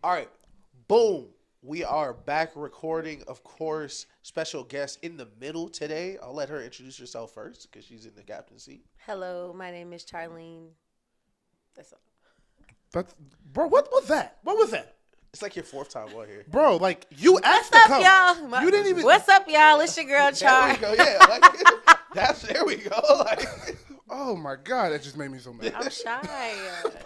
All right. Boom. We are back recording, of course. Special guest in the middle today. I'll let her introduce herself first because she's in the captain's seat. Hello, my name is Charlene. That's all. That's bro. What was that? What was that, It's like your fourth time on here. bro? Like you asked to What's come. up, y'all? You didn't even. What's up, y'all? It's your girl, There Char. we go. Yeah. Like, there we go. Like, Oh my god, that just made me so mad. I'm shy.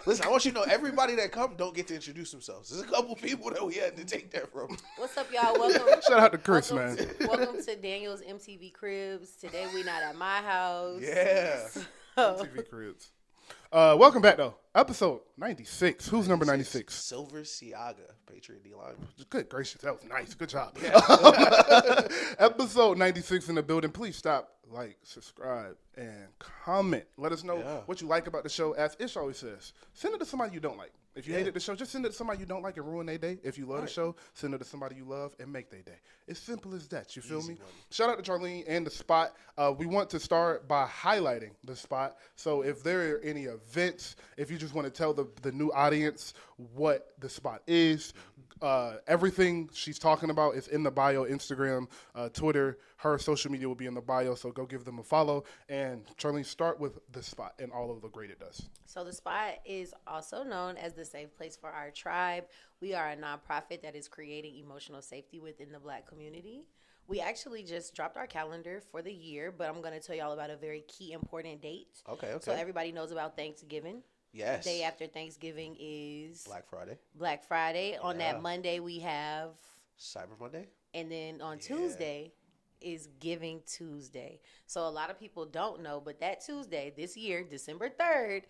listen, I want you to know everybody that come don't get to introduce themselves. There's a couple people that we had to take that from. What's up, y'all? Welcome. Shout out to Chris, man. Welcome to Daniel's MTV Cribs. Today we not at my house. Yeah. TV Cribs. Welcome back though. Episode 96. Who's number 96? Silver Siaga, Patriot D-line. Good gracious, that was nice. Good job. Episode 96 in the building. Please stop, like, subscribe, and comment. Let us know what you like about the show. As Ish always says, send it to somebody you don't like. If you hated the show, just send it to somebody you don't like and ruin their day. If you love the show, send it to somebody you love and make their day. It's simple as that. You feel me? Shout out to Charlene and the spot. We want to start by highlighting the spot. So if there are any events, if you just want to tell the new audience what the spot is, everything she's talking about is in the bio, Instagram, Twitter. Her social media will be in the bio, so go give them a follow. And Charlene, start with the spot and all of the great it does. So the spot is also known as the safe place for our tribe. We are a nonprofit that is creating emotional safety within the Black community. We actually just dropped our calendar for the year, but I'm going to tell y'all about a very key important date. Okay. So everybody knows about Thanksgiving. Yes. The day after Thanksgiving is Black Friday. On that Monday, we have Cyber Monday. And then on Tuesday is Giving Tuesday. So a lot of people don't know, but that Tuesday this year, December 3rd,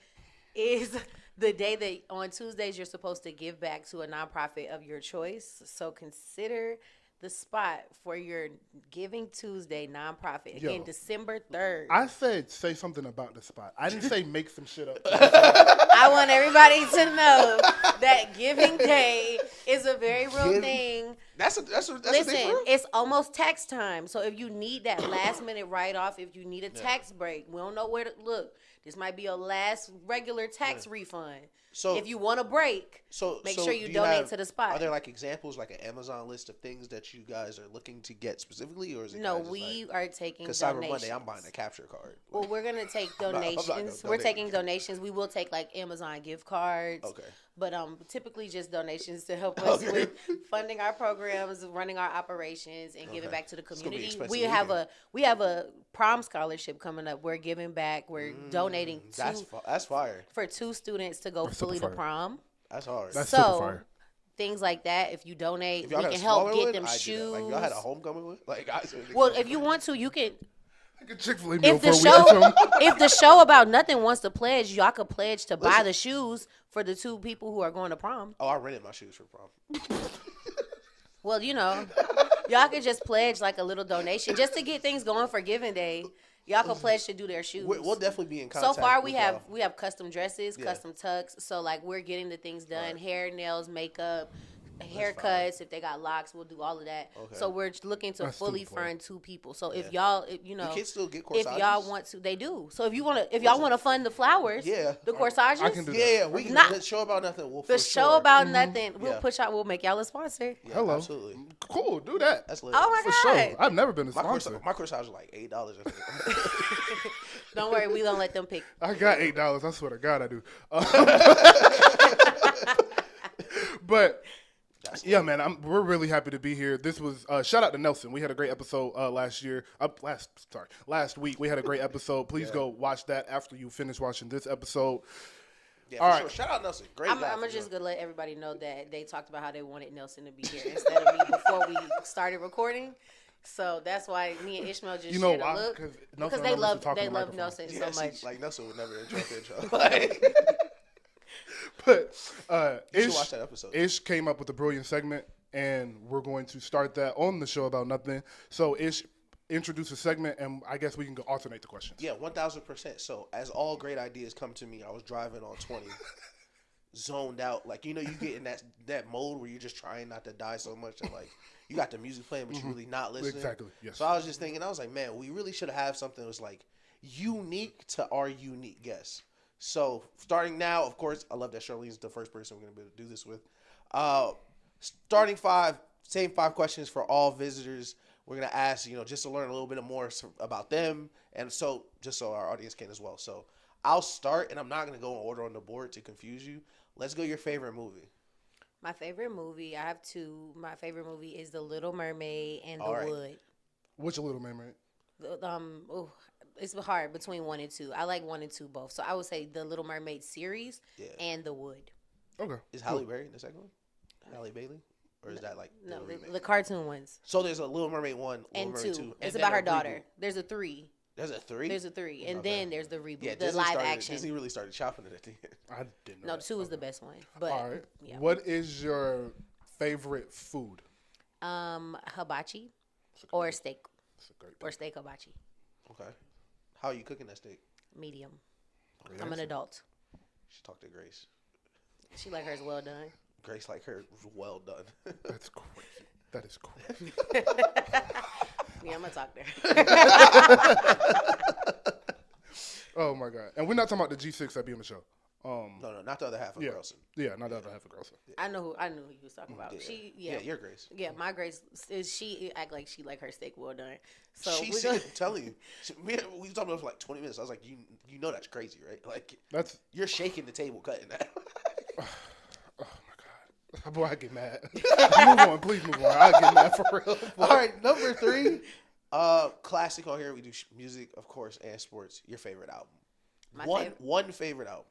is the day that on Tuesdays you're supposed to give back to a nonprofit of your choice. So consider the spot for your Giving Tuesday nonprofit. Again, December 3rd. I said say something about the spot. I didn't say make some shit up. I want everybody to know that Giving Day is a very real thing. That's a Listen, thing. it's almost tax time. So if you need that last minute write off, if you need a tax break, we don't know where to look. This might be a last regular tax refund. So if you want a break, make sure you donate to the spot. Are there like examples, like an Amazon list of things that you guys are looking to get specifically, or is it? No, we are taking donations. Because Cyber Monday, I'm buying a capture card. Well, we're gonna take donations. We're taking donations. We will take like Amazon gift cards. Okay. But typically just donations to help us with funding our programs, running our operations, and giving back to the community. We have a prom scholarship coming up. We're giving back. We're donating that's fire for 2 students to go fully to prom. That's hard. That's super fire. Things like that. If you donate, we can help get them shoes. Like y'all had a homecoming with? Well, if you want to, you can. Chick-fil-A If the show about nothing wants to pledge, y'all could pledge to buy the shoes for the 2 people who are going to prom. Oh, I rented my shoes for prom. Well, y'all could just pledge like a little donation just to get things going for Giving Day. Y'all can pledge to do their shoes. We'll definitely be in contact. So far, we have custom dresses, custom tucks. So like we're getting the things done: hair, nails, makeup, haircuts. If they got locks, we'll do all of that. Okay. So we're looking to fully fund 2 people. So if y'all, you kids still get corsages. If y'all want to, they do. So if y'all want to fund the flowers, the corsages, I can do that. Yeah, we can. The show about nothing. We'll make y'all a sponsor. Yeah, Hello, absolutely. Cool, do that. That's lit. Oh my For god, sure. I've never been a sponsor. My corsage is like $8. Don't worry, we don't let them pick. I got $8. I swear to God, I do. But. Yeah, man, we're really happy to be here. This was shout out to Nelson. We had a great episode last week. We had a great episode. Please go watch that after you finish watching this episode. Yeah, all right. Sure. Shout out Nelson. Great guy. I'm just gonna let everybody know that they talked about how they wanted Nelson to be here instead of me before we started recording. So that's why me and Ishmael just shared a look because they love Nelson so much. Like Nelson would never interrupt the intro. But you should watch that episode. Ish came up with a brilliant segment, and we're going to start that on the show about nothing. So Ish, introduce a segment, and I guess we can alternate the questions. Yeah, 1,000%. So as all great ideas come to me, I was driving on 20, zoned out. Like, you get in that mode where you're just trying not to die so much, and like you got the music playing, but you're really not listening. Exactly. Yes. So I was just thinking, I was like, man, we really should have something that was like unique to our unique guests. So starting now, of course, I love that Charlene's the first person we're going to be able to do this with. Starting five, same 5 questions for all visitors. We're gonna ask, just to learn a little bit more about them, and so just so our audience can as well. So I'll start, and I'm not gonna go in order on the board to confuse you. Let's go your favorite movie. My favorite movie, I have 2. My favorite movie is The Little Mermaid and The Wood. Which Little Mermaid? It's hard between 1 and 2. I like 1 and 2 both. So I would say The Little Mermaid series and The Wood. Okay. Is Halle Berry in the second one? Halle Bailey? Or is that like the cartoon ones? So there's a Little Mermaid 1, and Little Mermaid 2. 2. It's about her daughter. Reboot. There's a 3. There's a 3? There's a 3. And then there's the reboot, yeah, the live action. Disney really started chopping it at the end. I didn't know. No, 2 is the best one. But all right. Yeah. What is your favorite food? Hibachi or steak. Or steak hibachi. Okay. How are you cooking that steak? Medium. I'm an adult. She talked to Grace. She like hers well done. Grace like her well done. That's crazy. That is crazy. Yeah, I'm gonna talk to her. Oh my god! And we're not talking about the G6 that be on the show. No, not the other half of Grayson. Yeah, not the other half of Grayson. I knew who he was talking about. Yeah, your Grace. Yeah, my Grace is she act like she like her steak well done. So I'm telling you, we talked about it for like 20 minutes. I was like, you know that's crazy, right? Like you're shaking the table cutting that. Oh my god, boy, I get mad. Move on, please move on. I get mad for real. Boy. All right, number 3, classic on here. We do music, of course, and sports. Your favorite album? One favorite album.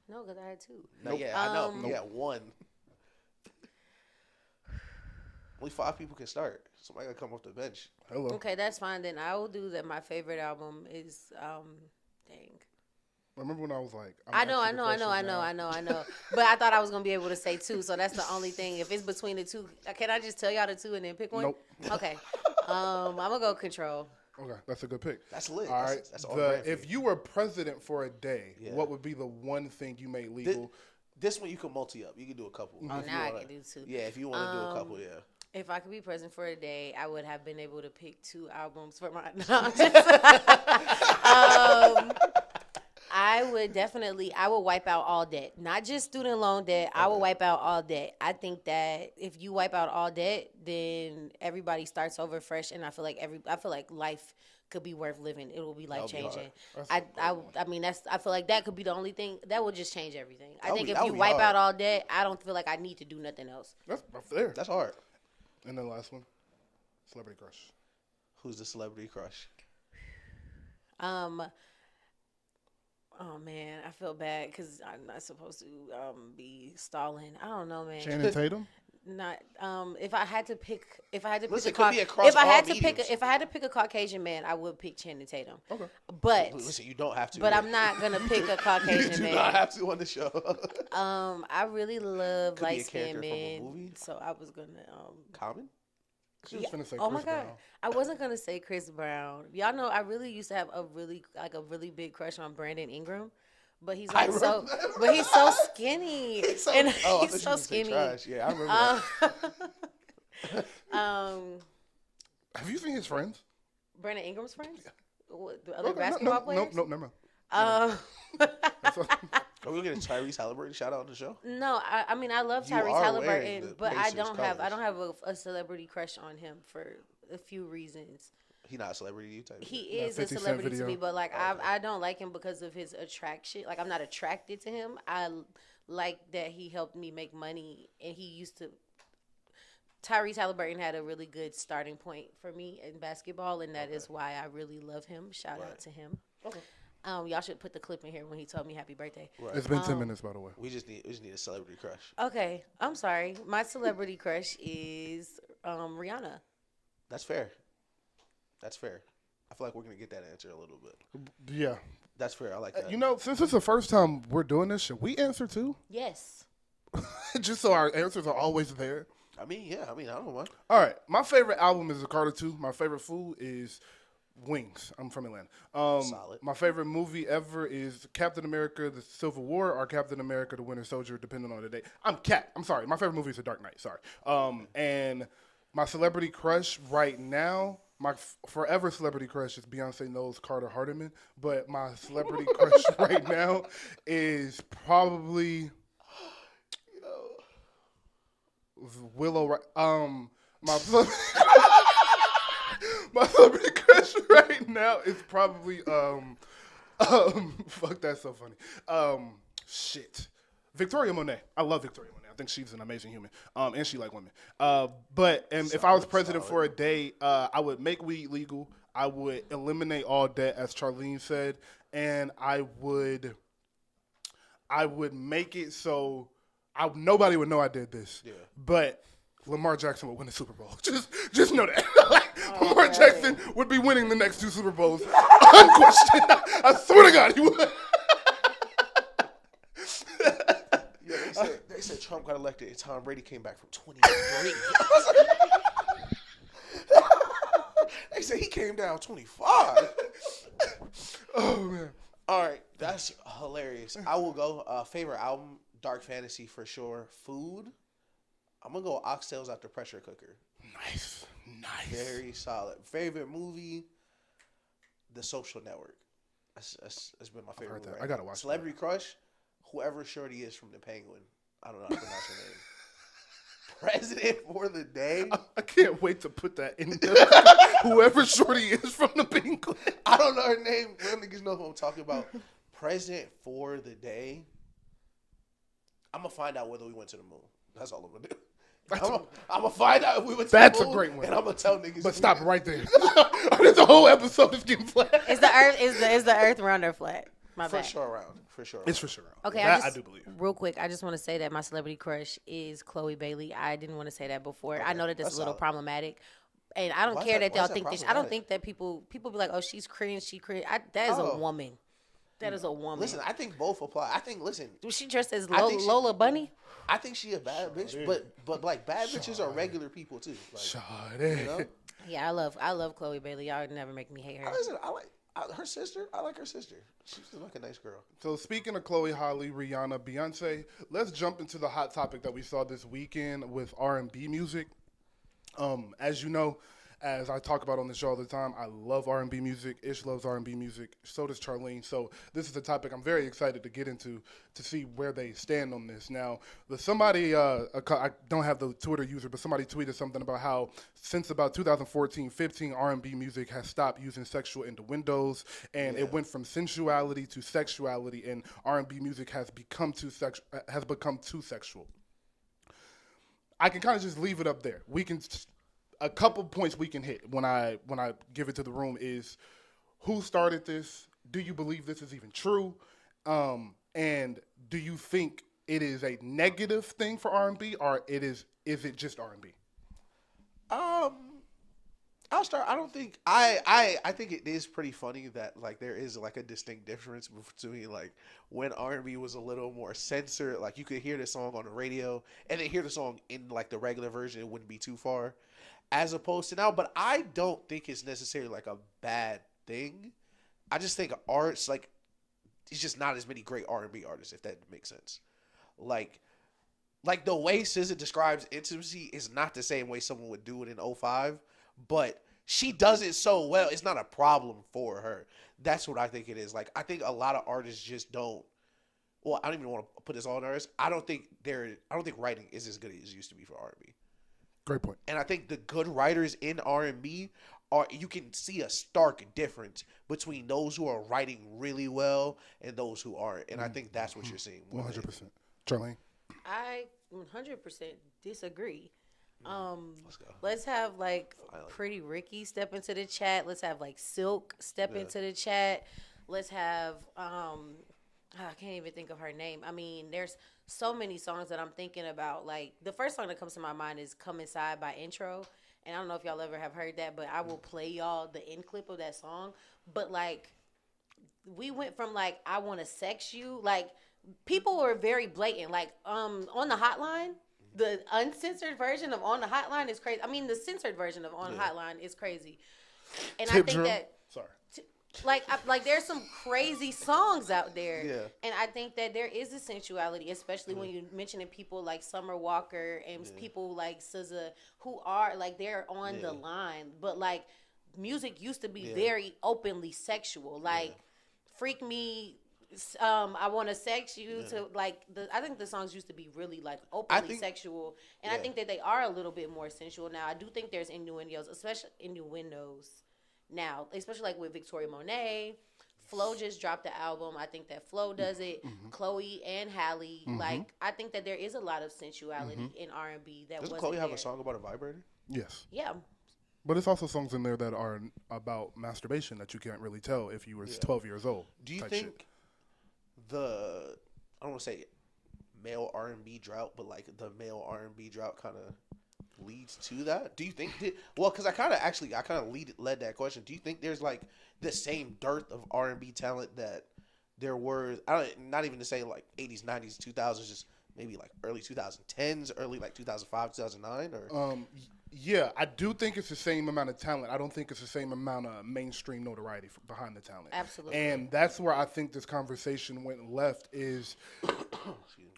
No, because I had 2. No, yeah, I know. You got 1. Only 5 people can start. Somebody gotta come off the bench. Hello. Okay, that's fine. Then I will do that. My favorite album is dang. Remember when I was like, I know. But I thought I was gonna be able to say 2, so that's the only thing. If it's between the 2, can I just tell y'all the 2 and then pick one? Nope. Okay. I'm gonna go Control. Okay, that's a good pick. That's lit. All right. That's all if you were president for a day, what would be the one thing you made legal? This one you can multi up. You can do a couple. Oh, now I can do 2. Yeah, if you want to do a couple, yeah. If I could be president for a day, I would have been able to pick 2 albums for my. I would wipe out all debt, not just student loan debt. Okay. I would wipe out all debt. I think that if you wipe out all debt, then everybody starts over fresh, and I feel like life could be worth living. It will be life changing. I feel like that could be the only thing that would just change everything. I think if you wipe out all debt, I don't feel like I need to do nothing else. That's fair. That's hard. And then the last one, celebrity crush. Who's the celebrity crush? Oh man, I feel bad because I'm not supposed to be stalling. I don't know, man. Channing Tatum. Not if I had to pick if I had to pick a Caucasian man, I would pick Channing Tatum. Okay. But listen, you don't have to. But I'm not gonna pick a Caucasian man. You do not have to on the show. I really love light skinned men. So I was gonna Common? She was finna say oh Chris my God. Brown. I wasn't gonna say Chris Brown. Y'all know I really used to have a really big crush on Brandon Ingram. But he's like so skinny. He's so skinny. Yeah, I remember have you seen his friends? Brandon Ingram's friends? Yeah. The other basketball players? Nope, never mind. Are we gonna get a Tyrese Halliburton shout out on the show? No, I mean I love Tyrese Halliburton, but I don't have a celebrity crush on him for a few reasons. He's not a celebrity to you, Tyrese? He is a celebrity to me, but like I don't like him because of his attraction. Like I'm not attracted to him. I like that he helped me make money, and Tyrese Halliburton had a really good starting point for me in basketball, and that is why I really love him. Shout out to him. Okay. Y'all should put the clip in here when he told me happy birthday. Right. It's been 10 minutes, by the way. We just need a celebrity crush. Okay, I'm sorry. My celebrity crush is Rihanna. That's fair. I feel like we're gonna get that answer a little bit. Yeah. That's fair. I like that. Since it's the first time we're doing this, should we answer too? Yes. Just so our answers are always there. I mean, I don't mind. All right. My favorite album is The Carter 2. My favorite food is wings. I'm from Atlanta. Solid. My favorite movie ever is Captain America: The Civil War or Captain America: The Winter Soldier, depending on the day. I'm sorry. My favorite movie is The Dark Knight. Sorry. And my celebrity crush right now, my forever celebrity crush is Beyonce knows Carter Hardiman. But my celebrity crush right now is probably Willow. My my celebrity crush right now is probably fuck, that's so funny. Shit. Victoria Monet. I love Victoria Monet. I think she's an amazing human. And she like women. If I was president for a day, I would make weed legal. I would eliminate all debt, as Charlene said, and I would make it so nobody would know I did this. Yeah. But Lamar Jackson would win the Super Bowl. Just know that. Lamar Jackson would be winning the next 2 Super Bowls. Unquestioned. I swear to God, he would. Yeah, they said Trump got elected and Tom Brady came back from 23. They said he came down 25. Oh, man. All right, that's hilarious. I will go favorite album, Dark Fantasy for sure. Food, I'm going to go Oxtails After Pressure Cooker. Nice. Very solid. Favorite movie, The Social Network. That's been my favorite movie. I got to watch Celebrity Crush, whoever Shorty is from The Penguin. I don't know how to pronounce her name. President for the Day. I can't wait to put that in there. Whoever Shorty is from The Penguin. I don't know her name. Real niggas know who I'm talking about. President for the Day. I'm going to find out whether we went to the moon. That's all I'm going to do. I'm going to find out if we went to the moon. That's a great one. And I'm going to tell niggas. But stop right there. There's a whole episode that's getting flat. Is the earth round or flat? My bad. For sure round. It's for sure round. Okay, I do believe. Real quick, I just want to say that my celebrity crush is Chloe Bailey. I didn't want to say that before. Okay, I know that that's a little problematic. And I don't care that y'all think this. I don't think that people be like, oh, she's cringe, she cringe. That is a woman. That is a woman. Listen, I think both apply. Was she dressed as Lola Bunny? I think she a bad bitch, but like bad bitches are regular people too. Like, you know? Yeah, I love Chloe Bailey. Y'all would never make me hate her. Listen, I like her sister. I like her sister. She's like a nice girl. So speaking of Chloe, Holly, Rihanna, Beyonce, let's jump into the hot topic that we saw this weekend with R&B music. As you know, as I talk about on the show all the time, I love R&B music. Ish loves R&B music. So does Charlene. So this is a topic I'm very excited to get into to see where they stand on this. Now, somebody, I don't have the Twitter user, but somebody tweeted something about how since about 2014-15, R&B music has stopped using sexual innuendos, and it went from sensuality to sexuality, and R&B music has become too sexual. I can kind of just leave it up there. We can. A couple points we can hit when I give it to the room is who started this? Do you believe this is even true? And do you think it is a negative thing for R&B, or is it just R&B? I'll start. I don't think I think it is pretty funny that like there is like a distinct difference between like when R&B was a little more censored, like you could hear the song on the radio and then hear the song in like the regular version, it wouldn't be too far, as opposed to now. But I don't think it's necessarily like a bad thing. I just think arts like it's just not as many great R&B artists, if that makes sense. Like the way SZA describes intimacy is not the same way someone would do it in 2005, but she does it so well, it's not a problem for her. That's what I think it is. Like, I think a lot of artists just don't, well, I don't even want to put this all on artists. I don't think writing is as good as it used to be for R&B. Great point. And I think the good writers in R&B you can see a stark difference between those who are writing really well and those who aren't. And I think that's what you're seeing. 100%. Charlene? I 100% disagree. Let's have like Pretty Ricky step into the chat. Let's have like Silk step into the chat. Let's have I can't even think of her name. I mean, there's so many songs that I'm thinking about. Like the first song that comes to my mind is "Come Inside" by Intro, and I don't know if y'all ever have heard that, but I will play y'all the end clip of that song. But like, we went from like "I Want to Sex You," like people were very blatant. Like on the Hotline. The uncensored version of On the Hotline is crazy. I mean, the censored version of On the Hotline is crazy. And I think that, like there's some crazy songs out there. Yeah. And I think that there is a sensuality, especially when you're mentioning people like Summer Walker and people like SZA who are like they're on the line. But like music used to be very openly sexual. Like Freak Me I want to sex you to like I think the songs used to be really like openly sexual, and I think that they are a little bit more sensual now. I do think there's innuendos, especially now, especially like with Victoria Monet. Flo just dropped the album. I think that Flo does it. Chloe and Halle. Like, I think that there is a lot of sensuality in R&B that Doesn't Chloe have a song about a vibrator? Yes. Yeah. But it's also songs in there that are about masturbation that you can't really tell if you were 12 years old. Do you think I don't want to say male R&B drought, but like the male R&B drought kind of leads to that? Do you think because I kind of led that question. Do you think there's like the same dearth of R&B talent that there were, not even to say like 80s, 90s, 2000s, just maybe like early 2010s, early like 2005, 2009 or yeah, I do think it's the same amount of talent. I don't think it's the same amount of mainstream notoriety behind the talent. Absolutely. And that's where I think this conversation went left is,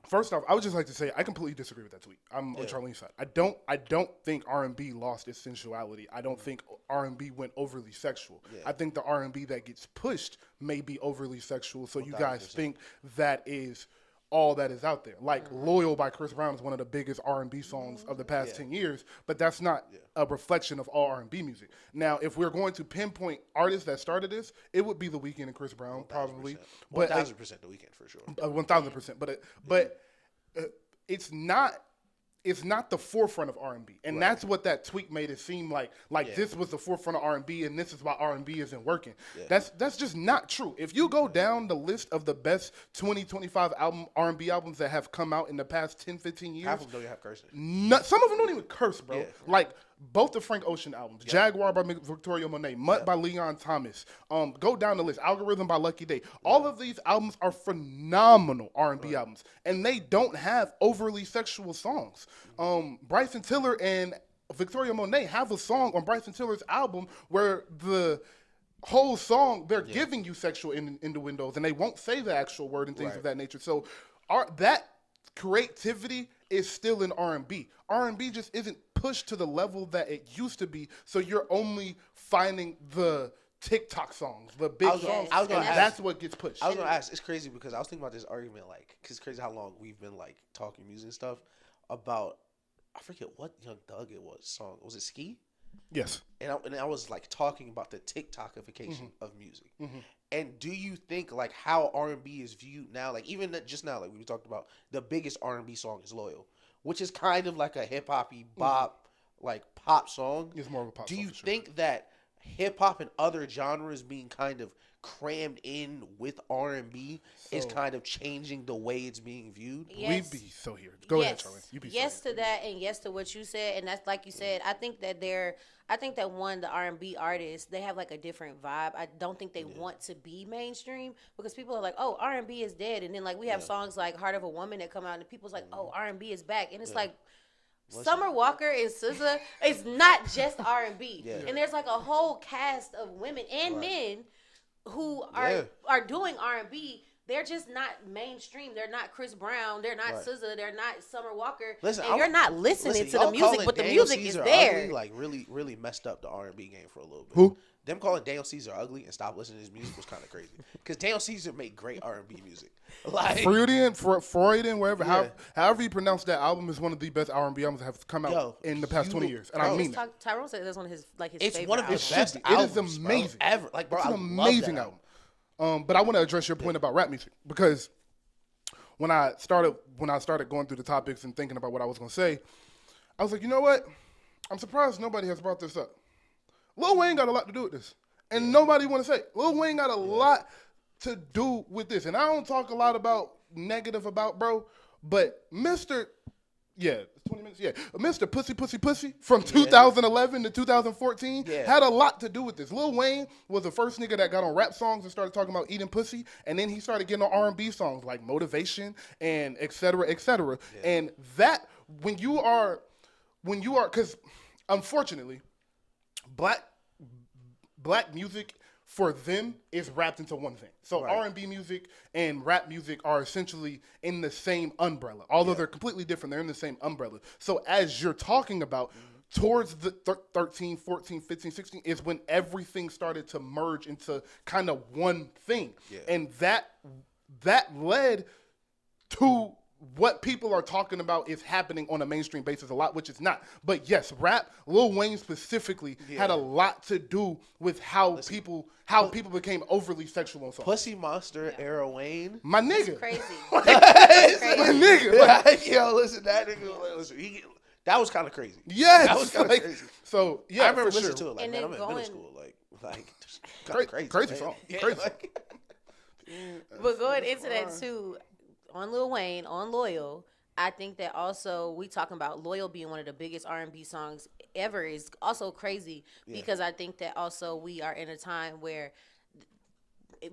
first off, I would just like to say I completely disagree with that tweet. I'm on Charlene's side. I don't think R&B lost its sensuality. I don't think R&B went overly sexual. Yeah. I think the R&B that gets pushed may be overly sexual. So 100%. You guys think that is all that is out there. Like Loyal by Chris Brown is one of the biggest R&B songs of the past 10 years, but that's not a reflection of all R&B music. Now, if we're going to pinpoint artists that started this, it would be The Weeknd and Chris Brown, 1,000%. Probably. 1,000% The Weeknd for sure. 1,000%. But it's not the forefront of R&B. And that's what that tweet made it seem like this was the forefront of R&B and this is why R&B isn't working. Yeah. That's just not true. If you go down the list of the best 2025 R&B albums that have come out in the past 10, 15 years. Half of them don't even have cursing. Some of them don't even curse, bro. Yeah. Like both the Frank Ocean albums, Jaguar by Victoria Monet, Mutt by Leon Thomas, go down the list, Algorithm by Lucky Day. All of these albums are phenomenal R&B albums, and they don't have overly sexual songs. Bryson Tiller and Victoria Monet have a song on Bryson Tiller's album where the whole song, they're giving you sexual innuendos, and they won't say the actual word and things of that nature. So that creativity is still in R&B. R&B just isn't pushed to the level that it used to be, so you're only finding the TikTok songs, the big songs, and that's what gets pushed. I was going to ask, it's crazy because I was thinking about this argument, like, because it's crazy how long we've been, like, talking music and stuff about, I forget what Young Thug it was, song. Was it Ski? Yes. And I was, like, talking about the TikTokification of music. And do you think, like, how R&B is viewed now, like, even just now, like we talked about, the biggest R&B song is Loyal, which is kind of like a hip-hop-y bop, like, pop song. It's more of a pop song. Do you think that hip-hop and other genres being kind of crammed in with R&B is kind of changing the way it's being viewed? Yes. We be so here. Go ahead, Charlene. You be yes to that, and yes to what you said, and that's like you said. I think that the R&B artists, they have like a different vibe. I don't think they want to be mainstream because people are like, oh, R&B is dead, and then like we have songs like Heart of a Woman that come out, and people's like, oh, R&B is back, and it's like. Summer Walker and SZA, it's not just R&B, and there's like a whole cast of women and men who are doing R&B. They're just not mainstream. They're not Chris Brown. They're not SZA. They're not Summer Walker. And you're not listening to the music, but the music is there. Ugly, like really messed up the R&B game for a little bit. Who? Them calling Daniel Caesar ugly and stop listening to his music was kind of crazy. Because Daniel Caesar made great R&B music. Like Freudian, wherever, however you pronounce that album is one of the best R&B albums that have come out in the past 20 years. And I mean that. Tyrone said that's one of his favorite albums. It's one of his best albums. It is amazing. Bro, ever. Like, bro, it's an amazing album. But I want to address your point about rap music because when I started going through the topics and thinking about what I was going to say, I was like, you know what? I'm surprised nobody has brought this up. Lil Wayne got a lot to do with this, and nobody want to say it. Lil Wayne got a lot to do with this, and I don't talk a lot about negative about bro, but Mr. 20 minutes. Mr. Pussy from 2011 to 2014 had a lot to do with this. Lil Wayne was the first nigga that got on rap songs and started talking about eating pussy, and then he started getting on R&B songs like Motivation and et cetera, et cetera. Yeah. And that when you are, because unfortunately, black music for them is wrapped into one thing. So R&B music and rap music are essentially in the same umbrella. Although they're completely different, they're in the same umbrella. So as you're talking about, towards the 13, 14, 15, 16 is when everything started to merge into kind of one thing. Yeah. And that that led to what people are talking about is happening on a mainstream basis a lot, which is not. But yes, rap, Lil Wayne specifically, had a lot to do with how people became overly sexual on songs. Pussy Monster era Wayne. My nigga. It's crazy. My nigga. Like, yo, listen, that nigga, listen, that was kind of crazy. Yes. That was kind of crazy. So, yeah, I remember for listening sure. to it, like, And man, I'm then in middle school. Like Crazy man. song. Yeah, Crazy like, But going into that too, on Lil Wayne, on Loyal, I think that also we talking about Loyal being one of the biggest R&B songs ever is also crazy because I think that also we are in a time where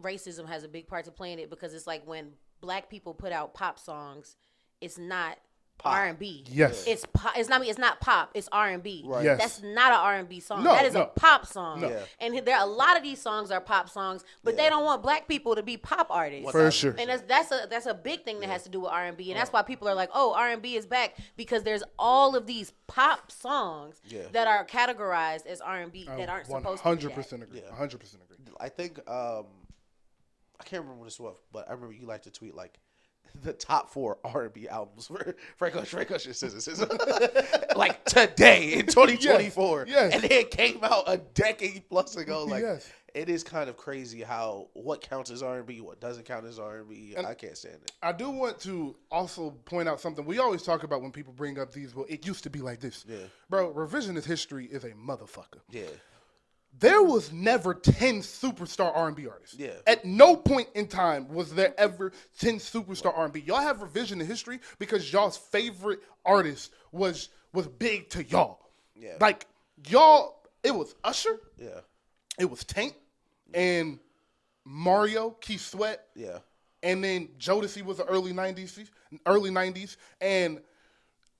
racism has a big part to play in it because it's like when black people put out pop songs, it's not R&B. Yes. It's pop. It's not pop. It's R&B. Right. Yes. That's not an R&B song. No, that is no. a pop song. No. Yeah. And there are a lot of these songs are pop songs, but they don't want black people to be pop artists. For sure. And that's a big thing that has to do with R&B, and that's why people are like, "Oh, R&B is back," because there's all of these pop songs that are categorized as R&B that aren't supposed to be. 100% agree. Yeah. 100% agree. I think I can't remember when this was, but I remember you like to tweet like the top 4 R&B albums for Frank Ocean Scissors, like today in 2024, Yes. and it came out a decade plus ago. Like Yes. it is kind of crazy how what counts as R&B, what doesn't count as R&B. I can't stand it. I do want to also point out something we always talk about when people bring up these. Well, it used to be like this. Yeah. Bro, revisionist history is a motherfucker. Yeah. There was never 10 superstar R&B artists. Yeah. At no point in time was there ever 10 superstar R&B. Y'all have revision in history because y'all's favorite artist was big to y'all. Yeah. Like, y'all, it was Usher, Yeah. it was Tank, and Mario, Keith Sweat, Yeah. and then Jodeci was the early 90s, and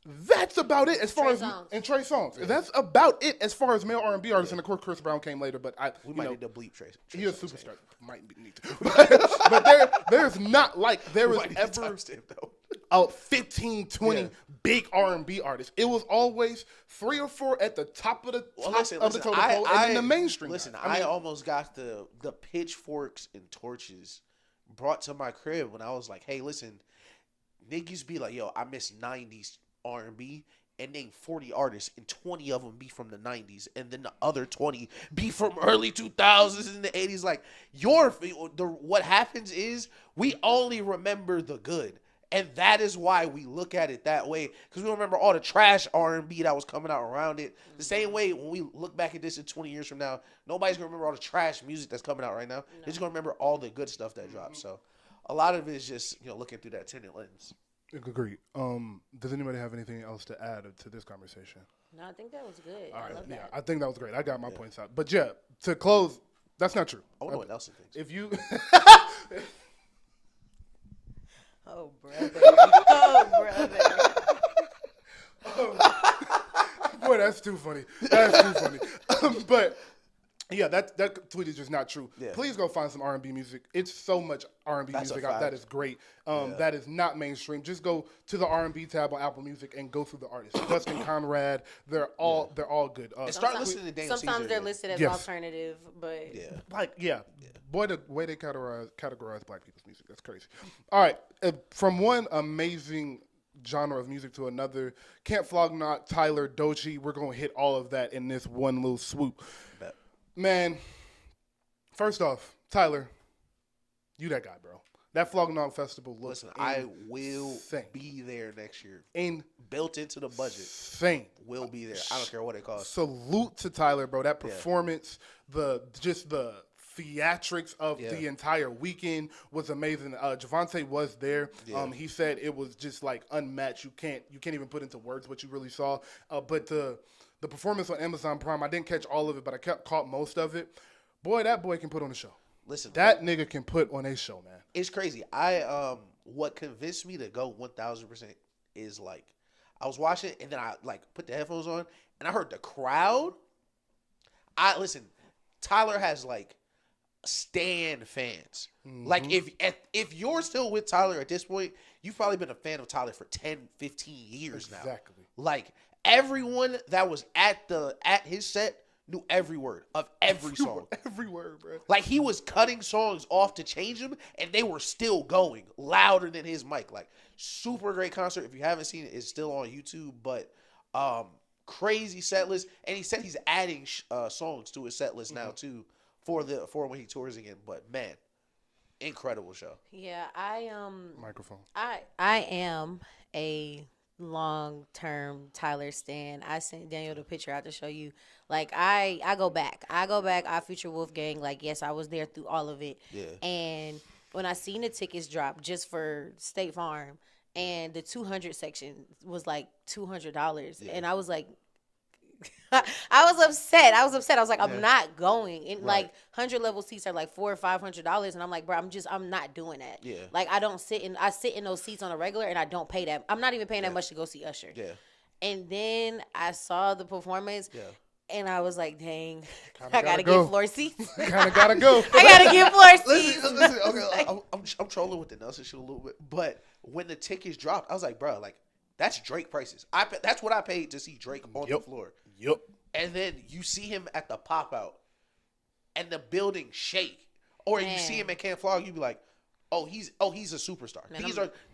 that's about it as far Trey as Songz. and Trey Songz. That's about it as far as male R&B artists. And of course, Chris Brown came later, but We might need to bleep Trace. he is a superstar. Might be need to, but there's not like there was ever a 15, 20 big R&B artists. It was always 3 or 4 at the top of the totem pole, and then the mainstream. Listen, guys. I almost got the pitchforks and torches brought to my crib when I was like, hey, listen, niggas be like, yo, I miss 90s R&B, and name 40 artists, and 20 of them be from the 90s, and then the other 20 be from early 2000s and the 80s. Like, what happens is we only remember the good. And that is why we look at it that way, because we remember all the trash R&B that was coming out around it. The same way when we look back at this in 20 years from now, nobody's going to remember all the trash music that's coming out right now. They're just going to remember all the good stuff that dropped. So a lot of it is just, looking through that tinted lens. Agreed. Does anybody have anything else to add to this conversation? No, I think that was good. All right, I love that. I think that was great. I got my points out. But yeah, to close, that's not true. I wonder what Nelson thinks. If you Oh, brother. Oh, brother. boy, that's too funny. That's too funny. But yeah, that tweet is just not true. Yeah. Please go find some R&B music. It's so much R&B That's music a out that fact. is great. That is not mainstream. Just go to the R&B tab on Apple Music and go through the artists. Justin Conrad, they're all good. And start listening to Daniel Sometimes Caesar, they're yeah. listed as Yes. alternative, but Boy, the way they categorize black people's music, that's crazy. All right, from one amazing genre of music to another, Can't Flog Not, Tyler, Doechii, we're going to hit all of that in this one little swoop. Bet. Man, first off, Tyler, you that guy, bro. That Flog Not Festival looks Listen, I will insane. be there next year. Built into the budget. Insane. Will be there. I don't care what it costs. Salute to Tyler, bro. That performance, the theatrics of the entire weekend was amazing. Javante was there. Yeah. He said it was just like unmatched. You can't even put into words what you really saw. But the performance on Amazon Prime, I didn't catch all of it, but I caught most of it. Boy, that boy can put on a show. Listen, that nigga can put on a show, man. It's crazy. What convinced me to go 1,000% is like I was watching and then I like put the headphones on and I heard the crowd. Listen, Tyler has like stan fans. Mm-hmm. Like if you're still with Tyler at this point, you've probably been a fan of Tyler for 10, 15 years now. Exactly. Like everyone that was at his set knew every word of every song. Every word, bro. Like, he was cutting songs off to change them, and they were still going louder than his mic. Like, super great concert. If you haven't seen it, it's still on YouTube. But crazy set list, and he said he's adding songs to his set list now too for when he tours again. But man, incredible show. Yeah, Microphone. I am a long-term Tyler stan. I sent Daniel the picture out to show you. Like, I go back. I feature Wolfgang. Like, yes, I was there through all of it. Yeah. And when I seen the tickets drop just for State Farm, and the 200 section was like $200, and I was like, I was upset. I was like, I'm not going. And like 100 level seats are like $400 or $500, and I'm like, bro, I'm not doing that. Yeah. Like, I sit in those seats on a regular, and I don't pay that. I'm not even paying that much to go see Usher. Yeah. And then I saw the performance. Yeah. And I was like, dang, Kinda I gotta go. get floor seats. Kinda gotta go. I gotta get floor seats. Listen, okay, I'm trolling with the Nelson shit a little bit, but when the tickets dropped, I was like, bro, like, that's Drake prices. That's what I paid to see Drake on the floor. Yep. And then you see him at the pop out, and the building shake, or you see him at Camp Flog, you be like, he's a superstar. Man,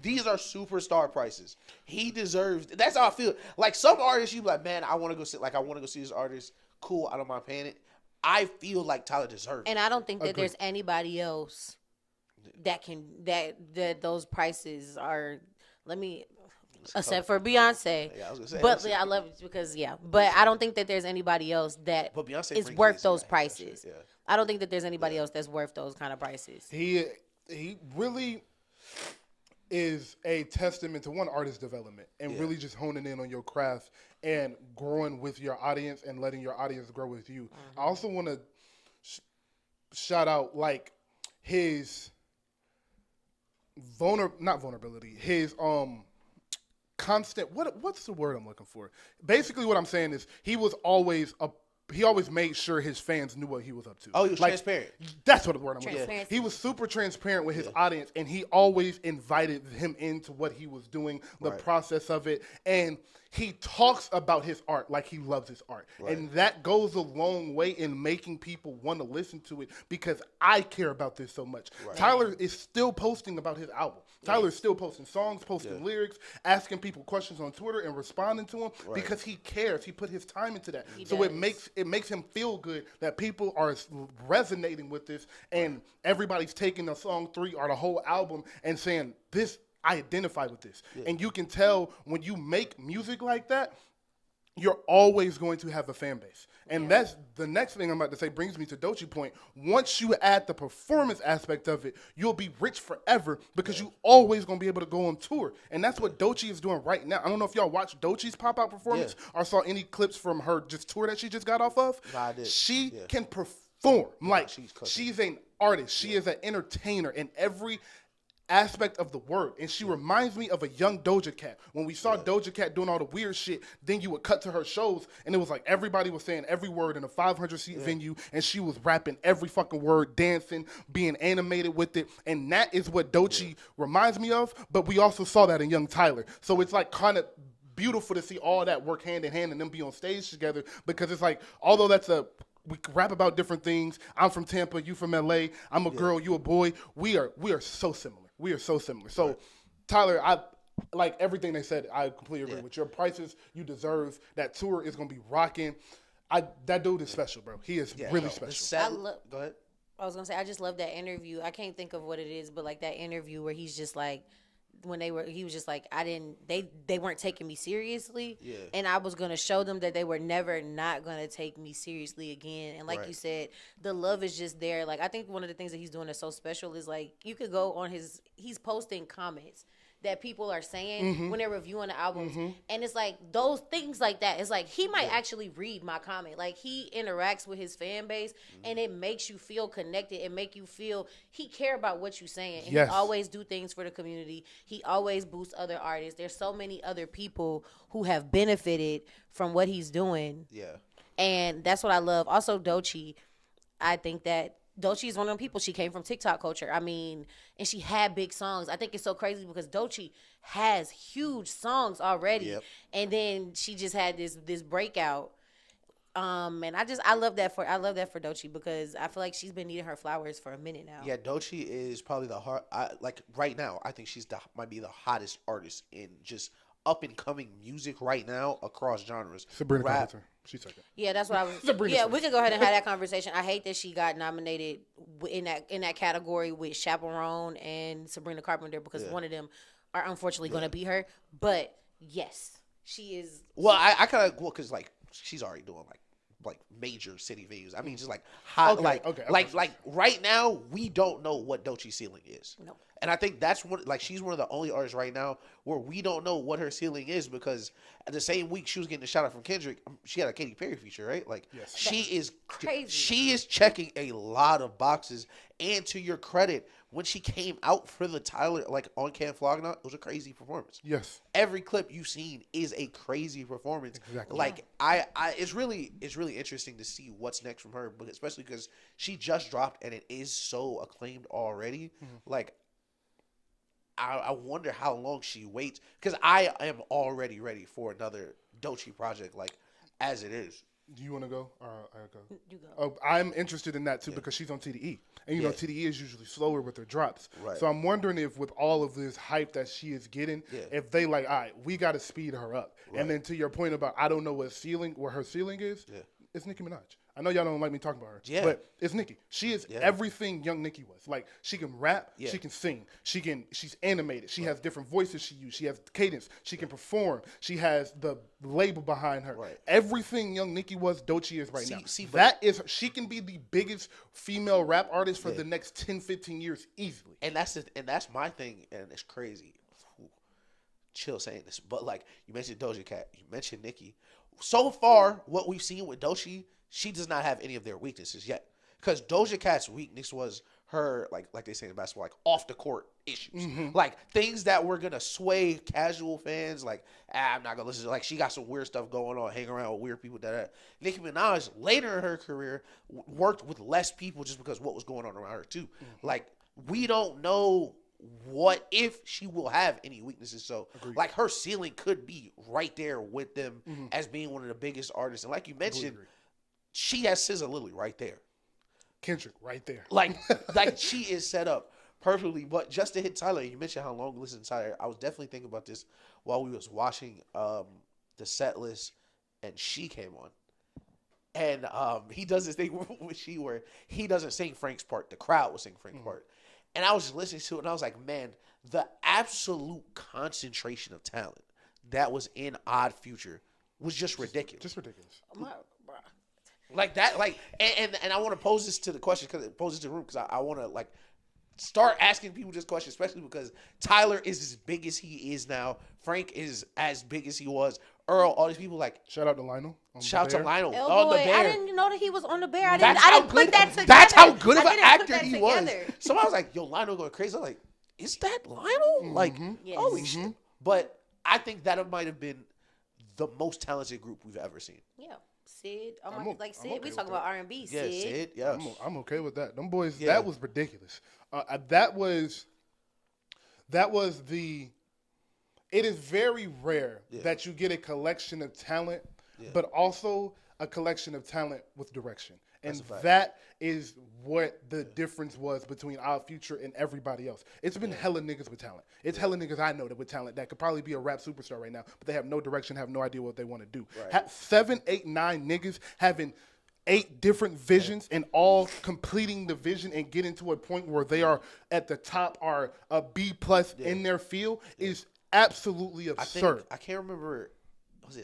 These are superstar prices. He deserves. That's how I feel. Like, some artists, you be like, man, I want to go see this artist. Cool, I don't mind paying it. I feel like Tyler deserves it. And I don't think that there's anybody else that can that those prices are. Except for Beyonce. Yeah, I was gonna say. But I love it because But I don't think that there's anybody else that is worth those prices. Yeah. I don't think that there's anybody else that's worth those kind of prices. He really is a testament to one, artist development, and really just honing in on your craft and growing with your audience and letting your audience grow with you. I also want to shout out like his not vulnerability, his constant, what's the word I'm looking for? Basically what I'm saying is he always made sure his fans knew what he was up to. Oh, he was transparent. That's what the word I'm looking for. He was super transparent with his audience, and he always invited him into what he was doing, the process of it, and he talks about his art like he loves his art. And that goes a long way in making people want to listen to it because I care about this so much. Tyler is still posting about his album. Tyler is still posting songs, posting lyrics, asking people questions on Twitter and responding to them because he cares. He put his time into that. It makes him feel good that people are resonating with this and everybody's taking the song 3 or the whole album and saying, this, I identify with this. And you can tell when you make music like that, you're always going to have a fan base. And that's the next thing I'm about to say brings me to Doechii point. Once you add the performance aspect of it, you'll be rich forever because you always going to be able to go on tour. And that's what Doechii is doing right now. I don't know if y'all watched Doechii's pop-out performance or saw any clips from her just tour that she just got off of. Nah, I did. She can perform. Like, she's an artist. She is an entertainer in every aspect of the word, and she reminds me of a young Doja Cat. When we saw Doja Cat doing all the weird shit, then you would cut to her shows, and it was like everybody was saying every word in a 500-seat venue, and she was rapping every fucking word, dancing, being animated with it, and that is what Doechii reminds me of, but we also saw that in young Tyler. So it's like kind of beautiful to see all that work hand in hand and them be on stage together, because it's like, although we rap about different things. I'm from Tampa, you from LA. I'm a girl, you a boy. We are so similar. We are so similar. So, Tyler, I like everything they said. I completely agree with your prices. You deserve that tour is gonna be rocking. That dude is special, bro. He is really special. Go ahead. I was gonna say I just love that interview. I can't think of what it is, but like that interview where he's just like, he was just like, they weren't taking me seriously, and I was gonna show them that they were never not gonna take me seriously again. And like you said, the love is just there. Like, I think one of the things that he's doing that's so special is like you could go on he's posting comments that people are saying when they're reviewing the albums, and it's like those things like that. It's like he might actually read my comment. Like, he interacts with his fan base, and it makes you feel connected. It make you feel he care about what you're saying. And he always do things for the community. He always boosts other artists. There's so many other people who have benefited from what he's doing. Yeah, and that's what I love. Also, Doechii, I think that Doechii is one of them people. She came from TikTok culture. I mean, and she had big songs. I think it's so crazy because Doechii has huge songs already. And then she just had this breakout And I love that for Doechii because I feel like she's been needing her flowers for a minute now. Yeah, Doechii is probably like right now. I think she's might be the hottest artist in just up and coming music right now across genres. Sabrina Rap. Carpenter. She's second. Yeah, that's what I was. Sabrina's yeah, first. we could go ahead and have that conversation. I hate that she got nominated in that category with Chaperone and Sabrina Carpenter because one of them are unfortunately going to be her. But yes, she is. Well, I kind of because like she's already doing like major city venues. I mean, just like hot, like right now we don't know what Doechii's ceiling is. No. And I think that's she's one of the only artists right now where we don't know what her ceiling is because at the same week she was getting a shout out from Kendrick, she had a Katy Perry feature, right? Like Yes. she is crazy. She is checking a lot of boxes. And to your credit, when she came out for the Tyler on Cam Flog, it was a crazy performance. Yes. Every clip you've seen is a crazy performance. Exactly. Like it's really interesting to see what's next from her, but especially because she just dropped and it is so acclaimed already. Mm-hmm. Like I wonder how long she waits because I am already ready for another Doechii project as it is. Do you want to go? Or I go. You go. Oh, I'm interested in that too because she's on TDE, and you know TDE is usually slower with their drops. Right. So I'm wondering if with all of this hype that she is getting, if they all right, we got to speed her up. Right. And then to your point about I don't know what her ceiling is. Yeah. It's Nicki Minaj. I know y'all don't like me talking about her, but it's Nicki. She is everything young Nicki was. Like she can rap, she can sing, she's animated, she has different voices she uses, she has cadence, she can perform, she has the label behind her. Right. Everything young Nicki was, Doechii is right now. She can be the biggest female rap artist for the next 10, 15 years easily. And that's my thing, and it's crazy. Chill saying this, but you mentioned Doja Cat, you mentioned Nicki. So far, what we've seen with Doechii, she does not have any of their weaknesses yet. Because Doja Cat's weakness was her, like they say in basketball, off the court issues. Mm-hmm. Things that were going to sway casual fans. I'm not going to listen to she got some weird stuff going on, hanging around with weird people. Nicki Minaj, later in her career, worked with less people just because what was going on around her, too. Mm-hmm. We don't know what if she will have any weaknesses. So, her ceiling could be right there with them as being one of the biggest artists. And like you mentioned, she has SZA Lily right there. Kendrick right there. She is set up perfectly. But just to hit Tyler, you mentioned how long we listen to Tyler. I was definitely thinking about this while we was watching the set list, and she came on. And he does this thing with she where he doesn't sing Frank's part. The crowd will sing Frank's part. And I was just listening to it, and I was like, man, the absolute concentration of talent that was in Odd Future was just ridiculous. Just ridiculous. And I want to pose this to the question pose it to the room because I want to start asking people this question, especially because Tyler is as big as he is now. Frank is as big as he was. Earl, all these people shout out to Lionel. Shout out to Lionel Oh on boy, the Bear. I didn't know that he was on the Bear. I That's didn't put that together. That's how good of an actor he was. Together. Somebody was like, "Yo, Lionel going crazy." I'm like, "Is that Lionel?" Yes. Holy shit! But I think that might have been the most talented group we've ever seen. Yeah. Sid, Sid. Okay We talk about R&B. Yeah, Sid. Yeah, I'm okay with that. Them boys, that was ridiculous. That was the. It is very rare that you get a collection of talent, but also a collection of talent with direction. And that is what the difference was between Odd Future and everybody else. It's been hella niggas with talent. It's hella niggas I know that with talent that could probably be a rap superstar right now, but they have no direction, have no idea what they want to do. Right. 7, 8, 9 niggas having 8 different visions and all completing the vision and getting to a point where they are at the top or a B+ in their field is absolutely absurd. I can't remember.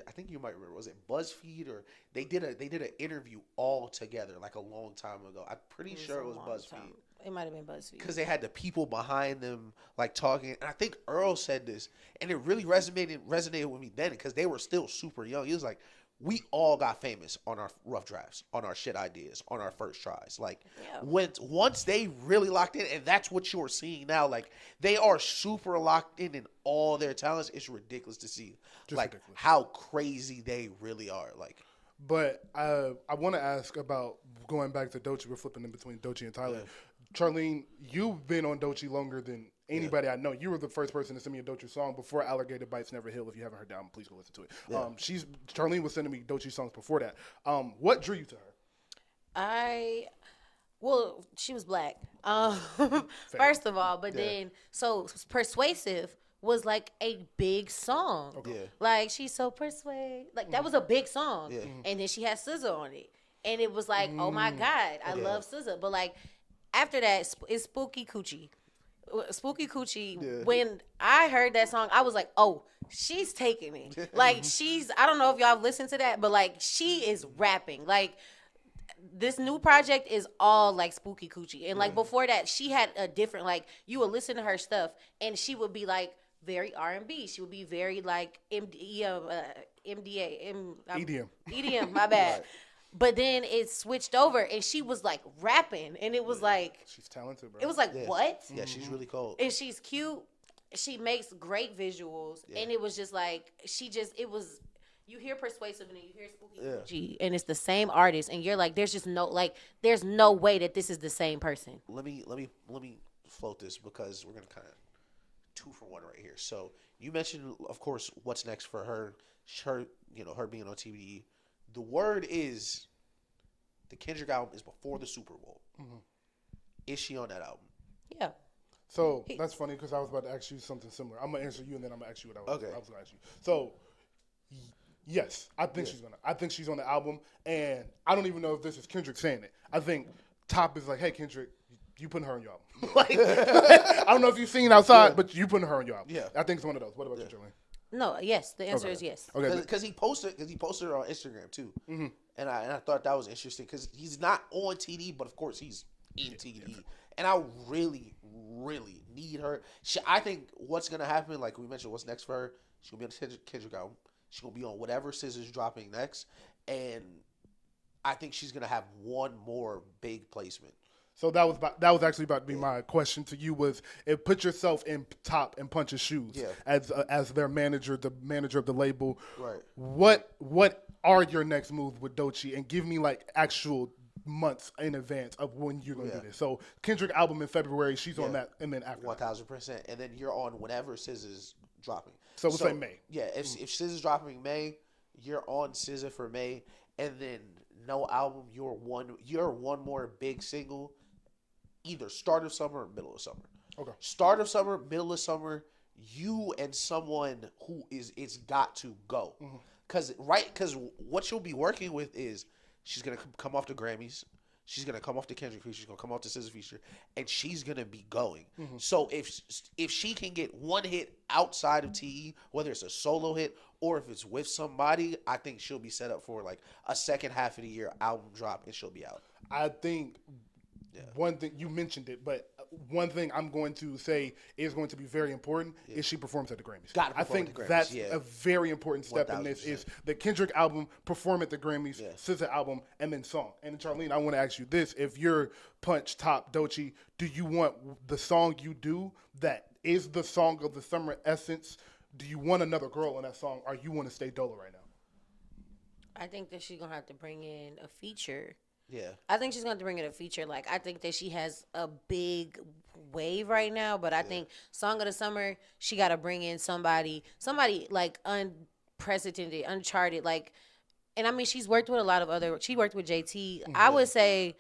I think you might remember. Was it BuzzFeed or they did an interview all together a long time ago? I'm pretty sure it was BuzzFeed. It might have been BuzzFeed because they had the people behind them talking. And I think Earl said this, and it really resonated with me then because they were still super young. He was like, we all got famous on our rough drafts, on our shit ideas, on our first tries. Once they really locked in, and that's what you're seeing now. They are super locked in all their talents. It's ridiculous to see, ridiculous. How crazy they really are. But I want to ask about going back to Doechii. We're flipping in between Doechii and Tyler. Yeah. Charlene, you've been on Doechii longer than anybody I know. You were the first person to send me a Doechii song before Alligator Bites Never Heal. If you haven't heard that album, please go listen to it. Yeah. Charlene was sending me Doechii songs before that. What drew you to her? Well, she was black. First of all, but then so Persuasive was like a big song. Okay. Yeah. Like she's so persuade. Like that was a big song. Yeah. And then she had SZA on it. And it was like, oh my God, I love SZA. But like after that, it's Spooky Coochie. Spooky Coochie. Yeah. When I heard that song, I was like, oh, she's taking it. Like I don't know if y'all have listened to that, but like she is rapping. Like this new project is all like Spooky Coochie. And like before that, she had a different, like you would listen to her stuff and she would be like very R&B. She would be very like EDM, my bad. But then it switched over and she was like rapping and it was like She's talented, bro. it was like what? Yeah, she's really cold. And she's cute. She makes great visuals and it was just like it was you hear Persuasive and then you hear Spooky Coochie and it's the same artist and you're like there's no way that this is the same person. Let me float this because we're gonna kind of 2 for 1 right here. So you mentioned, of course, what's next for her. Her being on TVE. The word is the Kendrick album is before the Super Bowl. Mm-hmm. Is she on that album? Yeah. So that's funny because I was about to ask you something similar. I'm gonna answer you and then I'm gonna ask you what I was gonna ask you. So yes, I think she's gonna. I think she's on the album, and I don't even know if this is Kendrick saying it. I think Top is like, hey Kendrick, you putting her on your album. Like, I don't know if you've seen Outside, but you putting her on your album. Yeah, I think it's one of those. What about you, Charlene? No, yes. The answer is yes. Okay, because he posted it on Instagram too, and I thought that was interesting because he's not on TD, but of course he's in TD, and I really need her. I think what's gonna happen, like we mentioned, what's next for her? She's gonna be on the Kendrick album. She's gonna be on whatever SZA's dropping next, and I think she's gonna have one more big placement. So that was actually about to be my question to you was put yourself in Top and Punch's shoes as their manager, the manager of the label. Right. What are your next moves with Doechii, and give me like actual months in advance of when you're gonna do this. So Kendrick album in February, she's on that, and then after 1000%, and then you're on whenever SZA's dropping. So we'll say May. Yeah, if SZA's dropping May, you're on SZA for May, and then no album. You're one more big single. Either start of summer or middle of summer. Okay. Start of summer, middle of summer, you and someone who it's got to go. Because what you'll be working with is she's going to come off the Grammys. She's going to come off the Kendrick feature. She's going to come off the SZA feature. And she's going to be going. So if she can get one hit outside of TE, whether it's a solo hit or if it's with somebody, I think she'll be set up for like a second half of the year album drop and she'll be out. I think... One thing, you mentioned it, but one thing I'm going to say is going to be very important is she performs at the Grammys. I think that's a very important step 1,000%. In this is the Kendrick album, perform at the Grammys, SZA album, and then song. And Charlene, I want to ask you this. If you're Punch, Top, Doechii, do you want the song you do that is the song of the summer essence? Do you want another girl on that song, or you want to stay Dolo right now? I think that she's going to have to bring in a feature. Yeah. I think she's going to bring in a feature. Like, I think that she has a big wave right now, but I think Song of the Summer, she got to bring in somebody like unprecedented, uncharted, like, and I mean, she's worked with she worked with JT. I would say,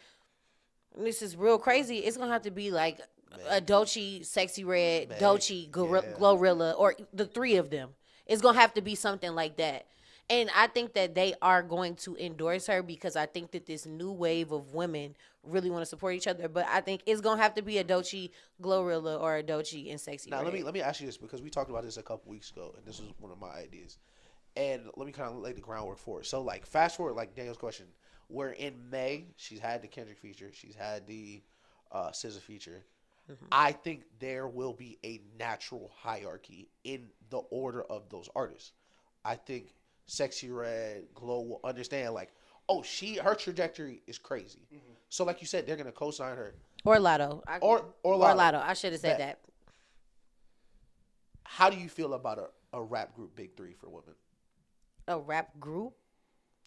this is real crazy, it's going to have to be like a Doechii, Sexy Red, Doechii, Glorilla, or the three of them. It's going to have to be something like that. And I think that they are going to endorse her because I think that this new wave of women really want to support each other. But I think it's going to have to be a Doechii, Glorilla, or a Doechii and Sexy Red. Now, let me ask you this because we talked about this a couple weeks ago, and this was one of my ideas. And let me kind of lay the groundwork for it. So, like, fast forward, like Daniel's question. We're in May. She's had the Kendrick feature. She's had the SZA feature. I think there will be a natural hierarchy in the order of those artists. I think Sexy Red, Glow will understand, like, her trajectory is crazy. So, like you said, they're gonna co-sign her. Or Lotto. Or Lotto. I should have said that. How do you feel about a rap group big three for women? A rap group?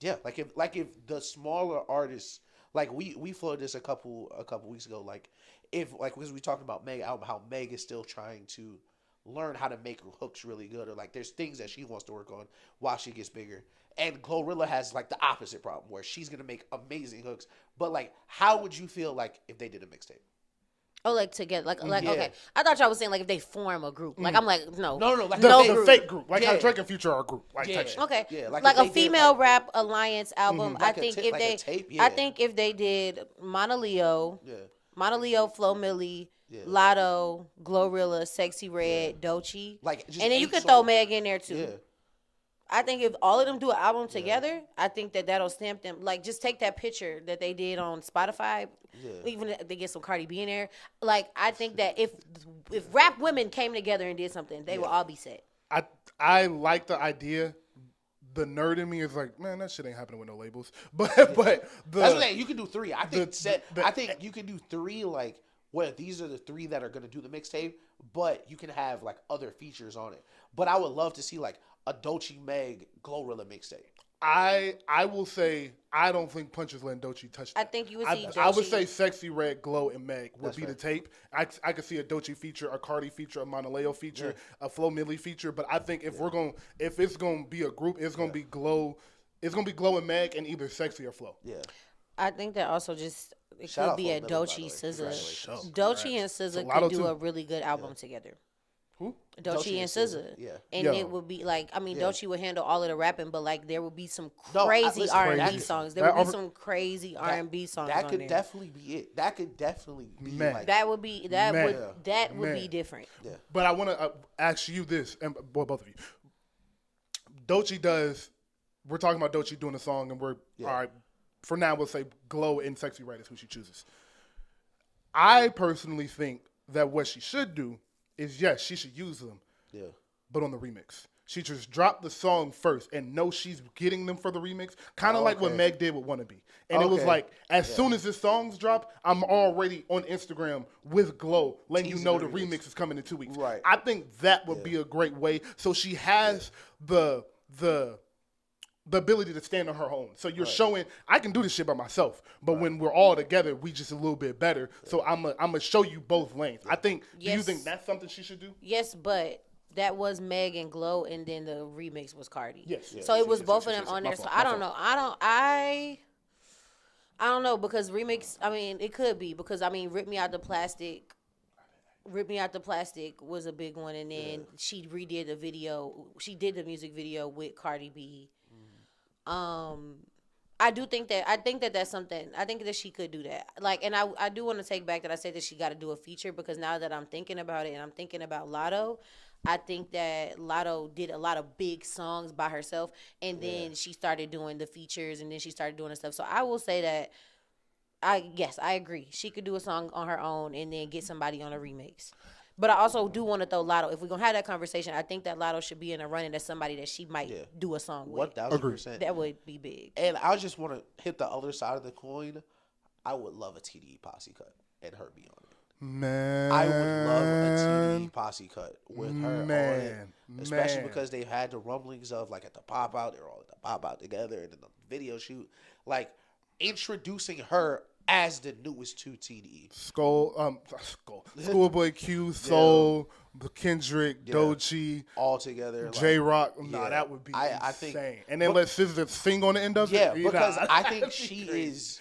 Yeah, like if the smaller artists, like we floated this a couple weeks ago. Like if like because we talked about Meg album, how Meg is still trying to learn how to make hooks really good, or like there's things that she wants to work on while she gets bigger. And Glorilla has like the opposite problem where she's gonna make amazing hooks. But like, how would you feel like if they did a mixtape? Oh, like together, like okay. I thought y'all was saying like if they form a group. Like I'm like no, like the fake group, like how Drake and Future are a group, like type shit. Okay, like a female rap alliance album. Like I think I think if they did Mana Leo, Flo Milli, Yeah. Lotto, Glorilla, Sexy Red, Doechii. Like, just and then you eight could throw songs. Meg in there too. Yeah. I think if all of them do an album together, I think that'll stamp them. Like, just take that picture that they did on Spotify. Yeah. Even if they get some Cardi B in there. Like, I think that if rap women came together and did something, they would all be set. I like the idea. The nerd in me is like, man, that shit ain't happening with no labels. But That's what I'm saying. You can do three. I think I think you can do three, like, where these are the three that are going to do the mixtape, but you can have, like, other features on it. But I would love to see, like, a Doechii Meg Glorilla mixtape. I will say I don't think Punches Land Doechii touched that. I think you would see Doechii. I would say Sexy Red, Glow, and Meg would be fair. the tape. I could see a Doechii feature, a Cardi feature, a Monaleo feature, a Flo Milli feature. But I think if it's gonna be a group, it's gonna be Glow. It's gonna be Glow and Meg, and either Sexy or Flo. Yeah. I think that also just it Shout could out be a Flo Milli, by the Doechii way. SZA. Doechii and SZA Lotto could do too. a really good album together. Who? Doechii and SZA. Yeah. And Yo. it would be like, I mean, Doechii would handle all of the rapping, but like there would be some No, crazy listen, R&B songs. There would be some crazy R&B songs That on could there. definitely be it. That could definitely be Man. like That would be Man. different. Yeah. But I want to ask you this, and both of you. Doechii does. We're talking about Doechii doing a song, and we're all right. For now, we'll say Glow and Sexy Red is who she chooses. I personally think that what she should do is, yes, she should use them, but on the remix. She just drop the song first and know she's getting them for the remix, kind of like what Meg did with Wannabe. And it was like, as soon as this song's drop, I'm already on Instagram with Glow, letting you know the remix is coming in 2 weeks. Right. I think that would be a great way. So she has the ability to stand on her own. So you're showing, I can do this shit by myself, but when we're all together, we just a little bit better. So I'm gonna show you both lanes. I think, do you think that's something she should do? Yes, but that was Meg and Glow, and then the remix was Cardi. Yes. So it was both of them on there. So I don't know. I don't know, because remix, I mean, it could be, because I mean, Rip Me Out the Plastic was a big one, and then she redid the video. She did the music video with Cardi B. I think that that's something. I think that she could do that. Like, and I do want to take back that I said that she got to do a feature, because now that I'm thinking about it and I'm thinking about Lotto, I think that Lotto did a lot of big songs by herself, and then she started doing the features, and then she started doing the stuff. So I will say that I agree. She could do a song on her own and then get somebody on a remix. But I also do want to throw Lotto. If we're going to have that conversation, I think that Lotto should be in a running as somebody that she might do a song with. 1,000%. That would be big. And I just want to hit the other side of the coin. I would love a TDE posse cut and her be on it. Man. I would love a TDE posse cut with her on it. Especially because they've had the rumblings of, like, at the pop-out, they're all at the pop-out together, and then the video shoot. Like, introducing her as the newest to TDE. Schoolboy Q, Soul, Kendrick, Doechii, all together. J-Rock. Nah, that would be insane. I think, and then let SZA sing on the end of it. Yeah, because I think she is.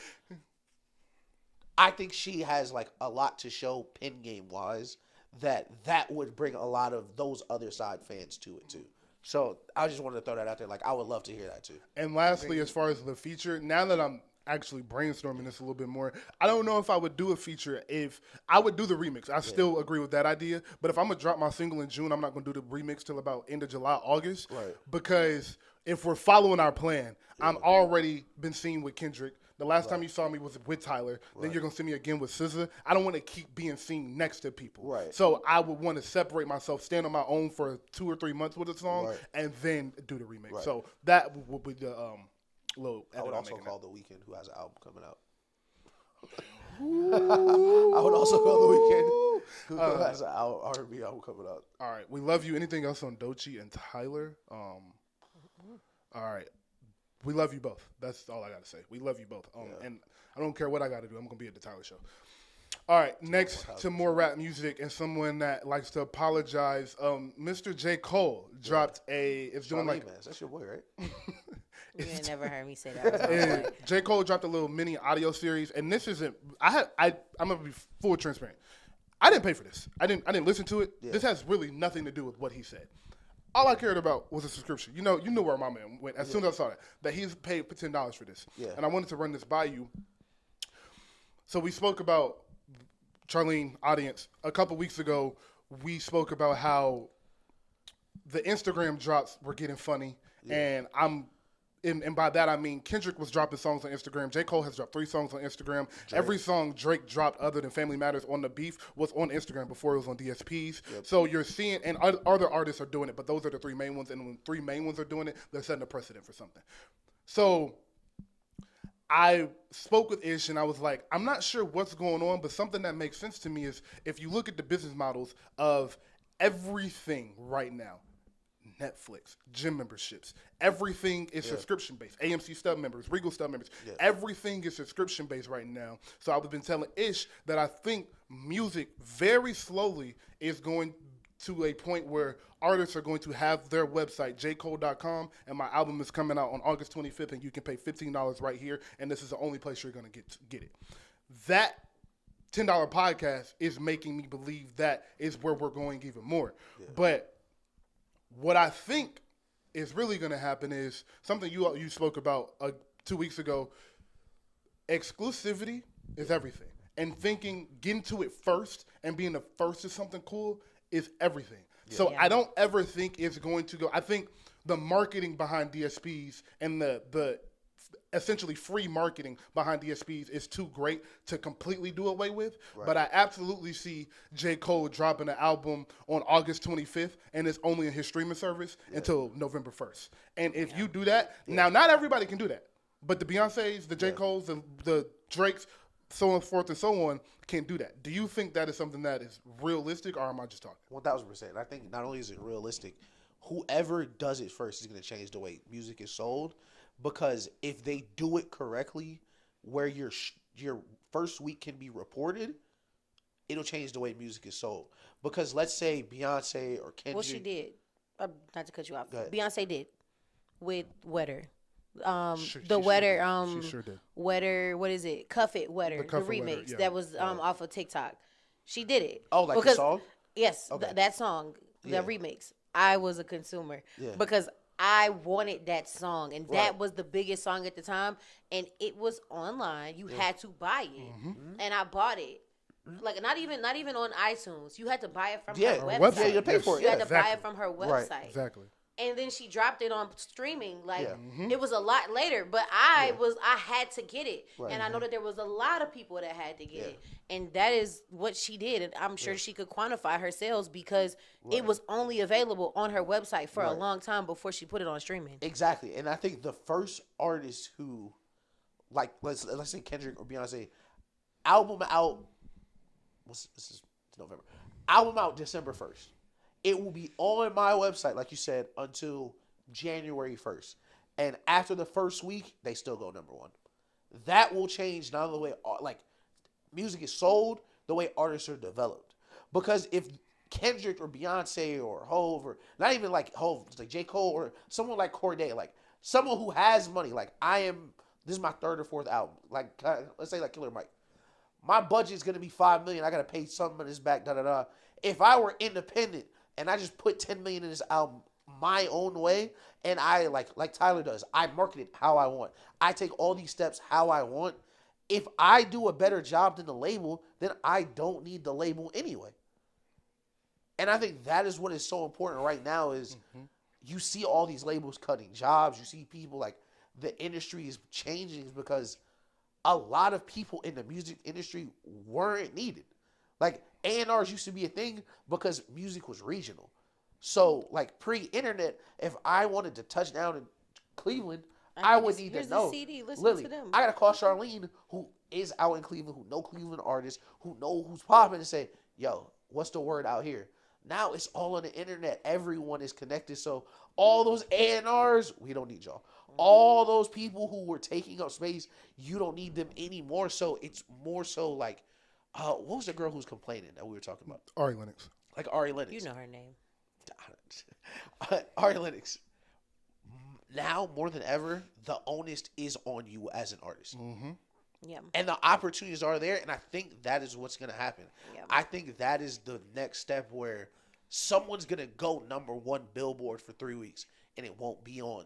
I think she has like a lot to show pin game wise. That would bring a lot of those other side fans to it too. So I just wanted to throw that out there. Like, I would love to hear that too. And lastly, as far as the feature, now that I'm actually brainstorming this a little bit more, I don't know if I would do a feature. If I would do the remix, I still agree with that idea. But if I'm gonna drop my single in June, I'm not gonna do the remix till about end of July, August. Right. Because if we're following our plan, I'm already been seen with Kendrick. The last time you saw me was with Tyler. Then you're gonna see me again with SZA. I don't want to keep being seen next to people. Right. So I would want to separate myself, stand on my own for 2 or 3 months with a song, and then do the remix. Right. So that would be the little. I would also making call The Weeknd, who has an album coming out. I would also call The Weeknd, who has an R&B album coming out. All right, we love you. Anything else on Doechii and Tyler? All right, we love you both. That's all I got to say. We love you both. And I don't care what I got to do. I'm going to be at the Tyler Show. All right, next to more rap music and someone that likes to apologize. Mr. J. Cole dropped it's doing like... That's your boy, right? You ain't never heard me say that. J. Cole dropped a little mini audio series, and this isn't... I'm going to be full transparent. I didn't pay for this. I didn't listen to it. Yeah. This has really nothing to do with what he said. All I cared about was a subscription. You know where my man went as soon as I saw that he's paid $10 for this. Yeah. And I wanted to run this by you. So we spoke about... Charlene, audience, a couple weeks ago, we spoke about how the Instagram drops were getting funny, and and by that I mean Kendrick was dropping songs on Instagram. J. Cole has dropped 3 songs on Instagram. Drake. Every song Drake dropped other than Family Matters on the Beef was on Instagram before it was on DSPs. Yep. So you're seeing, and other artists are doing it, but those are the 3 main ones, and when 3 main ones are doing it, they're setting a precedent for something. So... I spoke with Ish and I was like, I'm not sure what's going on, but something that makes sense to me is if you look at the business models of everything right now, Netflix, gym memberships, everything is subscription-based. AMC stub members, Regal stub members, everything is subscription-based right now. So I've been telling Ish that I think music very slowly is going to a point where artists are going to have their website, jcole.com, and my album is coming out on August 25th, and you can pay $15 right here, and this is the only place you're going to get it. That $10 podcast is making me believe that is where we're going even more. Yeah. But what I think is really going to happen is something you spoke about 2 weeks ago. Exclusivity is everything. And getting to it first and being the first to something cool is everything. Yeah. So I don't ever think it's going to go. I think the marketing behind DSPs and the essentially free marketing behind DSPs is too great to completely do away with. Right. But I absolutely see J. Cole dropping an album on August 25th, and it's only in his streaming service until November 1st. And if you do that, now not everybody can do that, but the Beyoncés, the J. Coles, the Drakes, so on forth and so on, can't do that. Do you think that is something that is realistic, or am I just talking? 1,000%. I think not only is it realistic, whoever does it first is going to change the way music is sold. Because if they do it correctly, where your first week can be reported, it'll change the way music is sold. Because let's say Beyonce or Kendrick. Well, she did. Not to cut you off. Beyonce did with Wetter. Wetter. She sure did. Wetter. What is it? Cuff It Wetter. The remix that was off of TikTok. She did it. Oh, like the song? Yes, that song, the remix. I was a consumer because I wanted that song, and that was the biggest song at the time, and it was online. You had to buy it, and I bought it. Like not even on iTunes. You had to buy it from her website. Yeah, you pay for it. You had to buy it from her website. Right. Exactly. And then she dropped it on streaming. Like it was a lot later, but I had to get it, and I know that there was a lot of people that had to get it, and that is what she did. And I'm sure she could quantify her sales because it was only available on her website for a long time before she put it on streaming. Exactly, and I think the first artist who, like, let's say Kendrick or Beyonce, album out. This is November. Album out December 1st. It will be on my website, like you said, until January 1st. And after the first week, they still go number 1. That will change not only the way like music is sold, the way artists are developed. Because if Kendrick or Beyonce or Hove, or not even like Hove, like J. Cole or someone like Cordae, like someone who has money, like this is my 3rd or 4th album. Like let's say like Killer Mike. My budget's gonna be $5 million. I gotta pay something of this back. If I were independent and I just put $10 million in this album my own way, and I like Tyler does, I market it how I want. I take all these steps how I want. If I do a better job than the label, then I don't need the label anyway. And I think that is what is so important right now is you see all these labels cutting jobs. You see people like the industry is changing because a lot of people in the music industry weren't needed. Like A&Rs used to be a thing because music was regional. So like pre-internet, if I wanted to touch down in Cleveland, I would need to know. CD. Listen Literally, to them. I gotta call Charlene, who is out in Cleveland, who know Cleveland artists, who know who's popping, and say, "Yo, what's the word out here?" Now it's all on the internet. Everyone is connected. So all those A&Rs, we don't need y'all. All those people who were taking up space, you don't need them anymore. So it's more so like, what was the girl who's complaining that we were talking about? Ari Lennox. Like Ari Lennox. You know her name. Ari Lennox. Now more than ever, the onus is on you as an artist. Mm-hmm. Yeah. And the opportunities are there, and I think that is what's going to happen. Yeah. I think that is the next step where someone's going to go #1 Billboard for 3 weeks, and it won't be on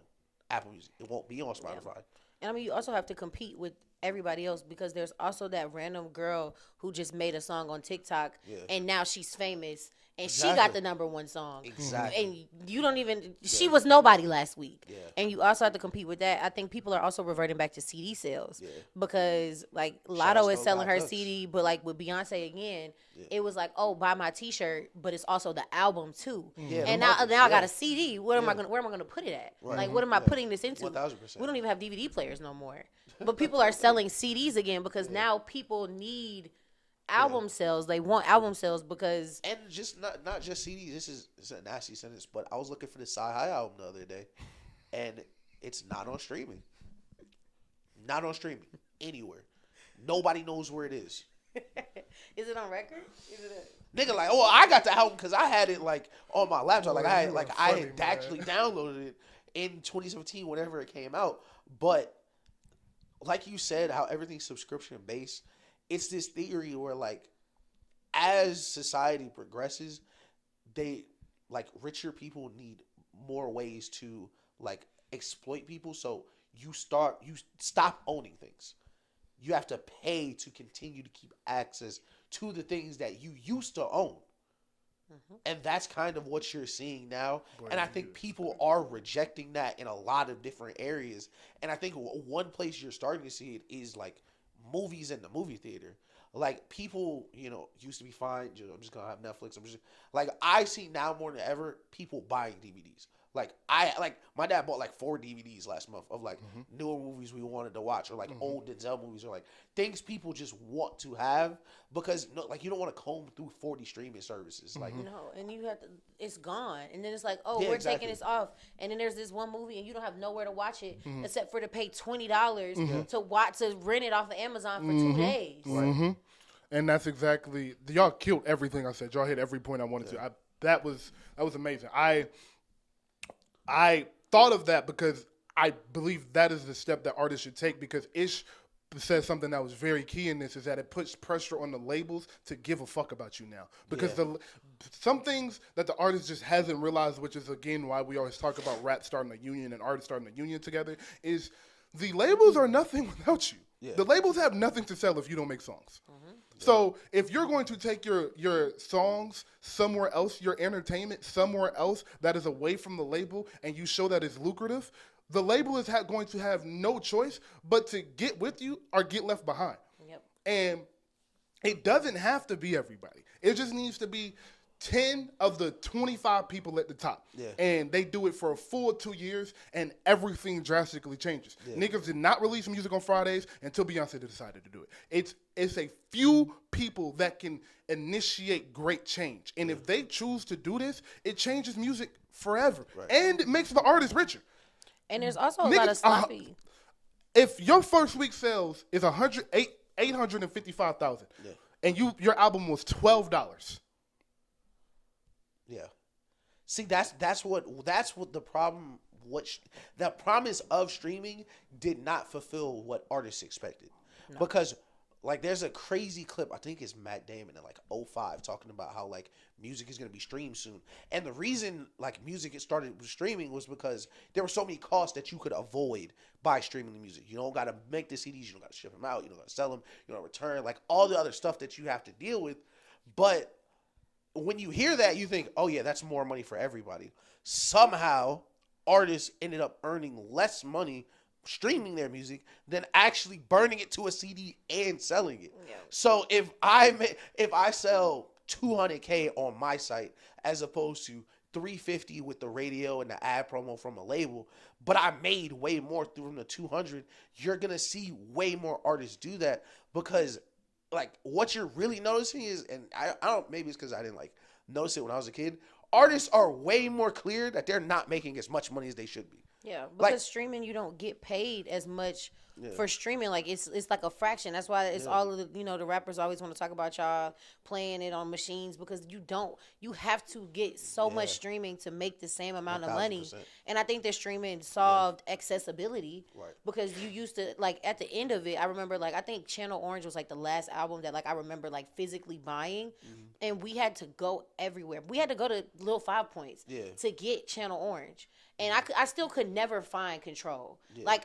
Apple Music. It won't be on Spotify. Yeah. And I mean, you also have to compete with everybody else because there's also that random girl who just made a song on TikTok, and now she's famous. And she got the #1 song. Exactly. And you don't even, she was nobody last week. Yeah. And you also have to compete with that. I think people are also reverting back to CD sales. Because, like, Lotto is selling her CD, but, like, with Beyonce again, it was like, oh, buy my T-shirt, but it's also the album, too. Yeah, and now I got a CD. Where am I going to put it at? Right. Like, what am I putting this into? 1000%. We don't even have DVD players no more. But people are selling CDs again because now people need album sales. They want album sales because, and just not just CDs. This is a nasty sentence, but I was looking for the Sci-Hi album the other day, and it's not on streaming. Not on streaming anywhere. Nobody knows where it is. Is it on record? Nigga, like, oh, I got the album because I had it like on my laptop. Like I had actually downloaded it in 2017 whenever it came out. But like you said, how everything's subscription based. It's this theory where, like, as society progresses, richer people need more ways to, like, exploit people. So you stop owning things. You have to pay to continue to keep access to the things that you used to own. Mm-hmm. And that's kind of what you're seeing now. And I think people are rejecting that in a lot of different areas. And I think one place you're starting to see it is, like, movies in the movie theater. Like, people, used to be fine. I'm just gonna have Netflix. I see now more than ever people buying DVDs. My dad bought like 4 DVDs last month of like newer movies we wanted to watch, or like old Denzel movies, or like things people just want to have because you don't want to comb through 40 streaming services. Like, no, and you have to, it's gone, and then it's like, oh, we're taking this off, and then there's this one movie, and you don't have nowhere to watch it except for to pay $20 to rent it off of Amazon for 2 days. Right. And that's exactly, y'all killed everything I said. Y'all hit every point I wanted to. That was amazing. I thought of that because I believe that is the step that artists should take, because Ish says something that was very key in this, is that it puts pressure on the labels to give a fuck about you now. Because some things that the artist just hasn't realized, which is, again, why we always talk about rap starting a union and artists starting a union together, is the labels are nothing without you. Yeah. The labels have nothing to sell if you don't make songs. So if you're going to take your songs somewhere else, your entertainment somewhere else that is away from the label, and you show that it's lucrative, the label is going to have no choice but to get with you or get left behind. Yep. And it doesn't have to be everybody. It just needs to be 10 of the 25 people at the top. Yeah. And they do it for a full 2 years, and everything drastically changes. Yeah. Niggas did not release music on Fridays until Beyonce decided to do it. It's a few people that can initiate great change. And if they choose to do this, it changes music forever. Right. And it makes the artist richer. And there's also a lot of sloppy. If your first week sales is 855,000, and your album was $12. Yeah. See, that's what the problem. The promise of streaming did not fulfill what artists expected, because like there's a crazy clip, I think it's Matt Damon in like 2005 talking about how like music is going to be streamed soon, and the reason like music started streaming was because there were so many costs that you could avoid by streaming the music. You don't got to make the CDs, you don't got to ship them out, you don't got to sell them, you don't return, like all the other stuff that you have to deal with. But when you hear that, you think, oh yeah, that's more money for everybody. Somehow, artists ended up earning less money streaming their music than actually burning it to a CD and selling it. Yeah. So if I sell $200K on my site as opposed to $350 with the radio and the ad promo from a label, but I made way more through the 200, you're gonna see way more artists do that, because like what you're really noticing is, and I don't, maybe it's because I didn't like noticed it when I was a kid. Artists are way more clear that they're not making as much money as they should be. Yeah, because streaming, you don't get paid as much for streaming. Like it's like a fraction. That's why it's all of the the rappers always want to talk about y'all playing it on machines, because you have to get so much streaming to make the same amount of money. And I think that streaming solved accessibility, because you used to, like, at the end of it, I remember, like, I think Channel Orange was like the last album that, like, I remember, like, physically buying, and we had to go everywhere. We had to go to Little 5 Points to get Channel Orange. And I still could never find Control. Like,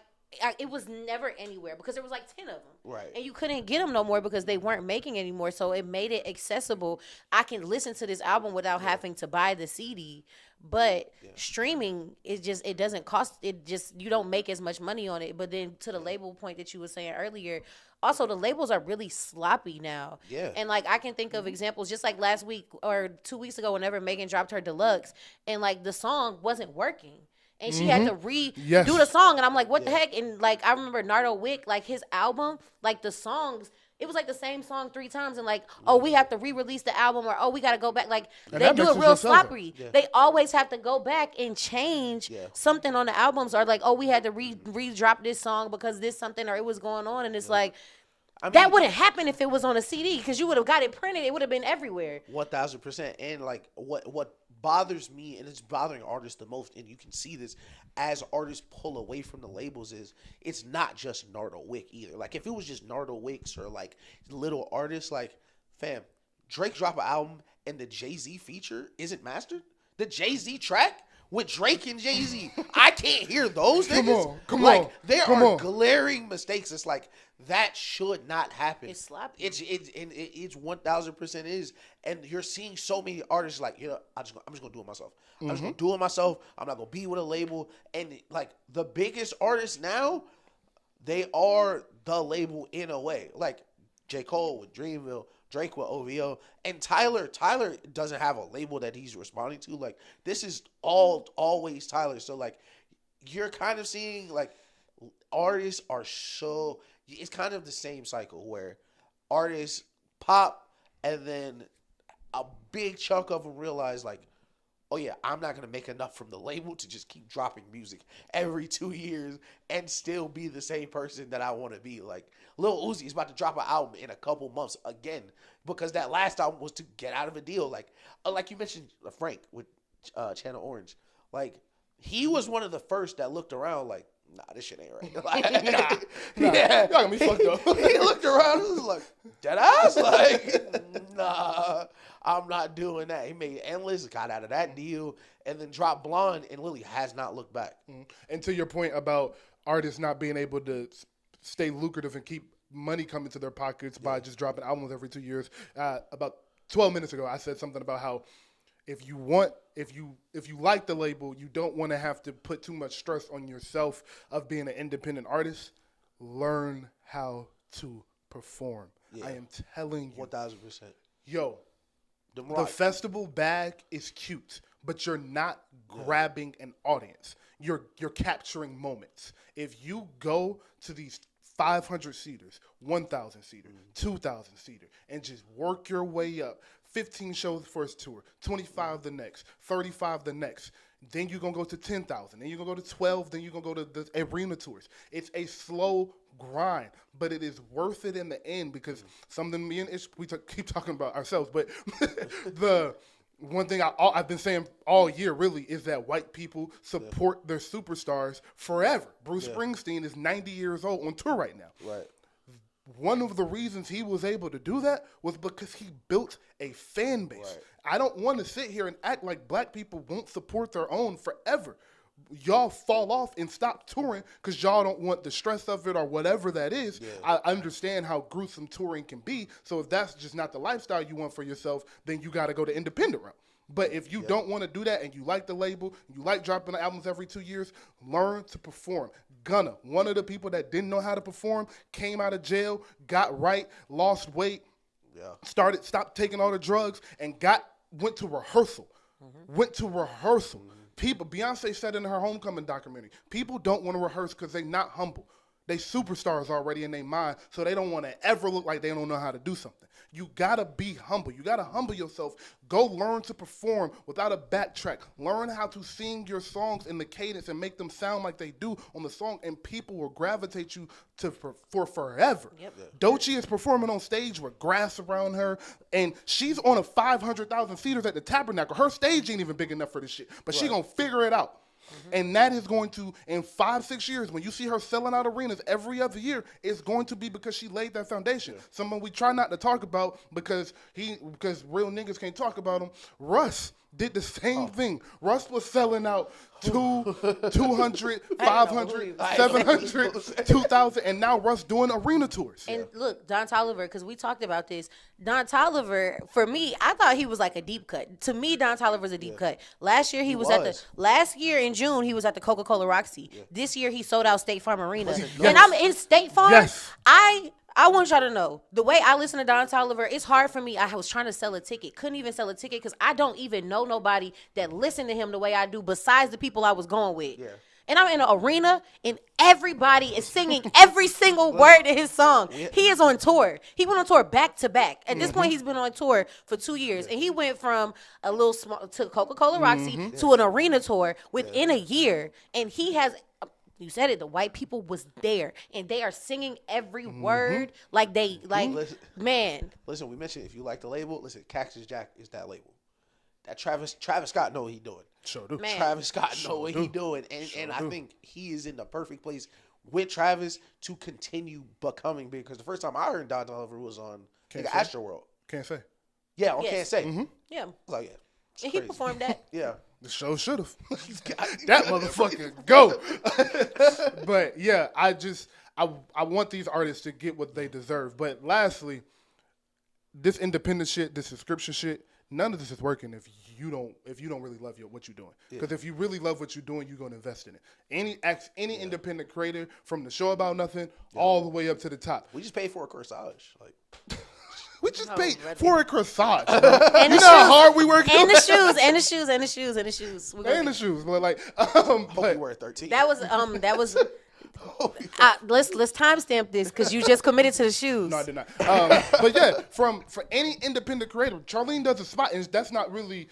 it was never anywhere, because there was like 10 of them. Right. And you couldn't get them no more because they weren't making anymore. So it made it accessible. I can listen to this album without having to buy the CD. But streaming is just, it doesn't cost, you don't make as much money on it. But then to the label point that you were saying earlier, also the labels are really sloppy now. Yeah. And like, I can think of examples just like last week or 2 weeks ago, whenever Megan dropped her deluxe, and like the song wasn't working. And she had to redo the song. And I'm like, what the heck? And like, I remember Nardo Wick, like his album, like the songs, it was like the same song 3 times. And like, oh, we have to re-release the album, or, oh, we got to go back. Like, and they do it real sloppy. Yeah. They always have to go back and change something on the albums, or like, oh, we had to re-drop this song because this something, or it was going on. And it's like, I mean, that wouldn't happen if it was on a CD, because you would have got it printed. It would have been everywhere. 1,000%. And like, what bothers me, and it's bothering artists the most, and you can see this as artists pull away from the labels, is it's not just Nardo Wick either. Like, if it was just Nardo Wicks or like little artists, like, fam, Drake drop an album and the Jay-Z feature isn't mastered. The Jay-Z track with Drake and Jay-Z, I can't hear those niggas. Come on. There are glaring mistakes. It's like, that should not happen. It's sloppy. It's 1,000% is. And you're seeing so many artists like, I'm just gonna do it myself. I'm just gonna do it myself. I'm not gonna be with a label. And like, the biggest artists now, they are the label in a way. Like J. Cole with Dreamville, Drake with OVO, and Tyler doesn't have a label that he's responding to. Like, this is always Tyler. So like, you're kind of seeing like, artists are so, it's kind of the same cycle where artists pop, and then a big chunk of them realize like, oh yeah, I'm not going to make enough from the label to just keep dropping music every 2 years and still be the same person that I want to be. Like, Lil Uzi is about to drop an album in a couple months again, because that last album was to get out of a deal. Like you mentioned Frank with Channel Orange. Like, he was one of the first that looked around like, nah, this shit ain't right. Like, nah. Yeah. Y'all got me fucked up. He looked around and was like, dead ass? Like, nah, I'm not doing that. He made Endless, got out of that deal, and then dropped Blonde, and Lily has not looked back. And to your point about artists not being able to stay lucrative and keep money coming to their pockets by just dropping albums every 2 years, about 12 minutes ago, I said something about how if you like the label, you don't want to have to put too much stress on yourself of being an independent artist. Learn how to perform. Yeah. I am telling you. 1,000%. Yo, the festival bag is cute, but you're not grabbing an audience. You're capturing moments. If you go to these 500 seaters, 1,000 seater, 2,000 seater, and just work your way up. 15 shows the first tour, 25 the next, 35 the next. Then you're going to go to 10,000. Then you're going to go to 12. Then you're going to go to the arena tours. It's a slow grind, but it is worth it in the end, because something me and Ish, we keep talking about ourselves, but the one thing I've been saying all year really is that white people support their superstars forever. Bruce Springsteen is 90 years old on tour right now. Right. One of the reasons he was able to do that was because he built a fan base. Right. I don't want to sit here and act like black people won't support their own forever. Y'all fall off and stop touring because y'all don't want the stress of it or whatever that is. Yeah. I understand how gruesome touring can be. So if that's just not the lifestyle you want for yourself, then you got to go the independent route. But if you don't want to do that and you like the label, you like dropping albums every 2 years, learn to perform. Gunna, one of the people that didn't know how to perform, came out of jail, got right, lost weight, stopped taking all the drugs, and went to rehearsal. People, Beyonce said in her Homecoming documentary, people don't want to rehearse because they're not humble. They superstars already in their mind, so they don't want to ever look like they don't know how to do something. You gotta be humble. You gotta humble yourself. Go learn to perform without a backtrack. Learn how to sing your songs in the cadence and make them sound like they do on the song, and people will gravitate you for forever. Yep. Doechii is performing on stage with grass around her, and she's on a 500,000 seaters at the Tabernacle. Her stage ain't even big enough for this shit, but she gonna figure it out. And that is going to, in 5-6 years, when you see her selling out arenas every other year, it's going to be because she laid that foundation. Yeah. Someone we try not to talk about because real niggas can't talk about him. Russ did the same thing. Russ was selling out 200, 500, 700, 2,000, and now Russ doing arena tours. And look, Don Toliver, because we talked about this. Don Toliver, for me, I thought he was like a deep cut. To me, Don Toliver's a deep cut. Last year last year in June he was at the Coca-Cola Roxy. Yeah. This year he sold out State Farm Arena. And I'm in State Farm. Yes. I want y'all to know, the way I listen to Don Toliver, it's hard for me. I was trying to sell a ticket. Couldn't even sell a ticket because I don't even know nobody that listened to him the way I do besides the people I was going with. Yeah. And I'm in an arena, and everybody is singing every single word of his song. He is on tour. He went on tour back to back. At this point, he's been on tour for 2 years. And he went from a little small to Coca-Cola Roxy to an arena tour within a year. And he has... You said it. The white people was there, and they are singing every word man. Listen, we mentioned if you like the label. Listen, Cactus Jack is that label. That Travis Scott know what he doing. Sure do. Man. Travis Scott know what he doing, and I think he is in the perfect place with Travis to continue becoming big. Because the first time I heard Don Toliver was on Astro World. Can't say. Yeah, on Can't Say. Yeah. I was like, yeah. And he performed that. Yeah. The show should have. That motherfucker go. But yeah, I want these artists to get what they deserve. But lastly, this independent shit, this subscription shit, none of this is working if you don't really love what you're doing. Because if you really love what you're doing, you're gonna invest in it. Any independent creator, from the show about nothing all the way up to the top. We just paid for a corsage, like. We just paid for a corsage. You know how hard we work. And the shoes, and the shoes. And the shoes. But like, hope you wear 13. That was. Let's timestamp this because you just committed to the shoes. No, I did not. But yeah, for any independent creator, Charlene does a spot, and that's not really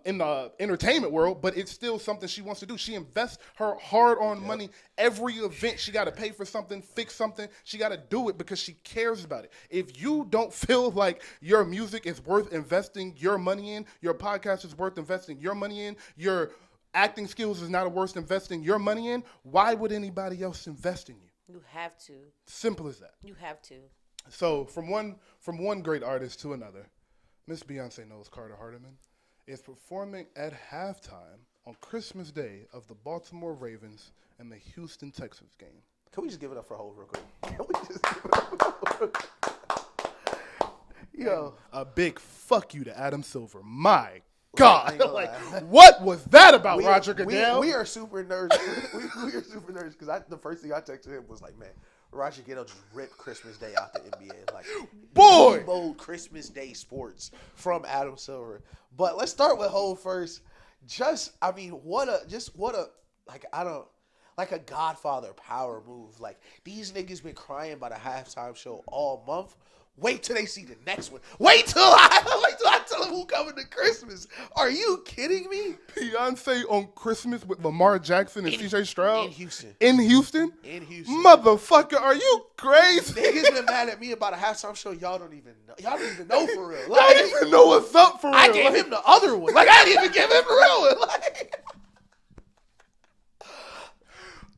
in the entertainment world, but it's still something she wants to do. She invests her hard-earned money. Every event, she got to pay for something, fix something. She got to do it because she cares about it. If you don't feel like your music is worth investing your money in, your podcast is worth investing your money in, your acting skills is not worth investing your money in, why would anybody else invest in you? You have to. Simple as that. You have to. So from one great artist to another, Miss Beyonce Knowles Carter Hardiman is performing at halftime on Christmas Day of the Baltimore Ravens and the Houston Texans game. Can we just give it up for Hov real quick? Can we just give it up for Hov real quick? Yo. A big fuck you to Adam Silver. My God, like, what was that about, Roger Goodell? We are super nerds. we are super nerds because the first thing I texted him was like, man, Roger Goodell just ripped Christmas Day out the NBA. Like, boy, bold Christmas Day sports from Adam Silver. But let's start with Hov first. What a like a Godfather power move. Like, these niggas been crying about a halftime show all month. Wait till they see the next one. Wait till I tell them who coming to Christmas. Are you kidding me? Beyonce on Christmas with Lamar Jackson and CJ Stroud? In Houston. In Houston? In Houston. Motherfucker, are you crazy? Niggas been mad at me about a halftime show y'all don't even know. Y'all don't even know for real. Like, y'all don't even know what's up for real. I gave him the other one. Like, I didn't even give him the real one. Like.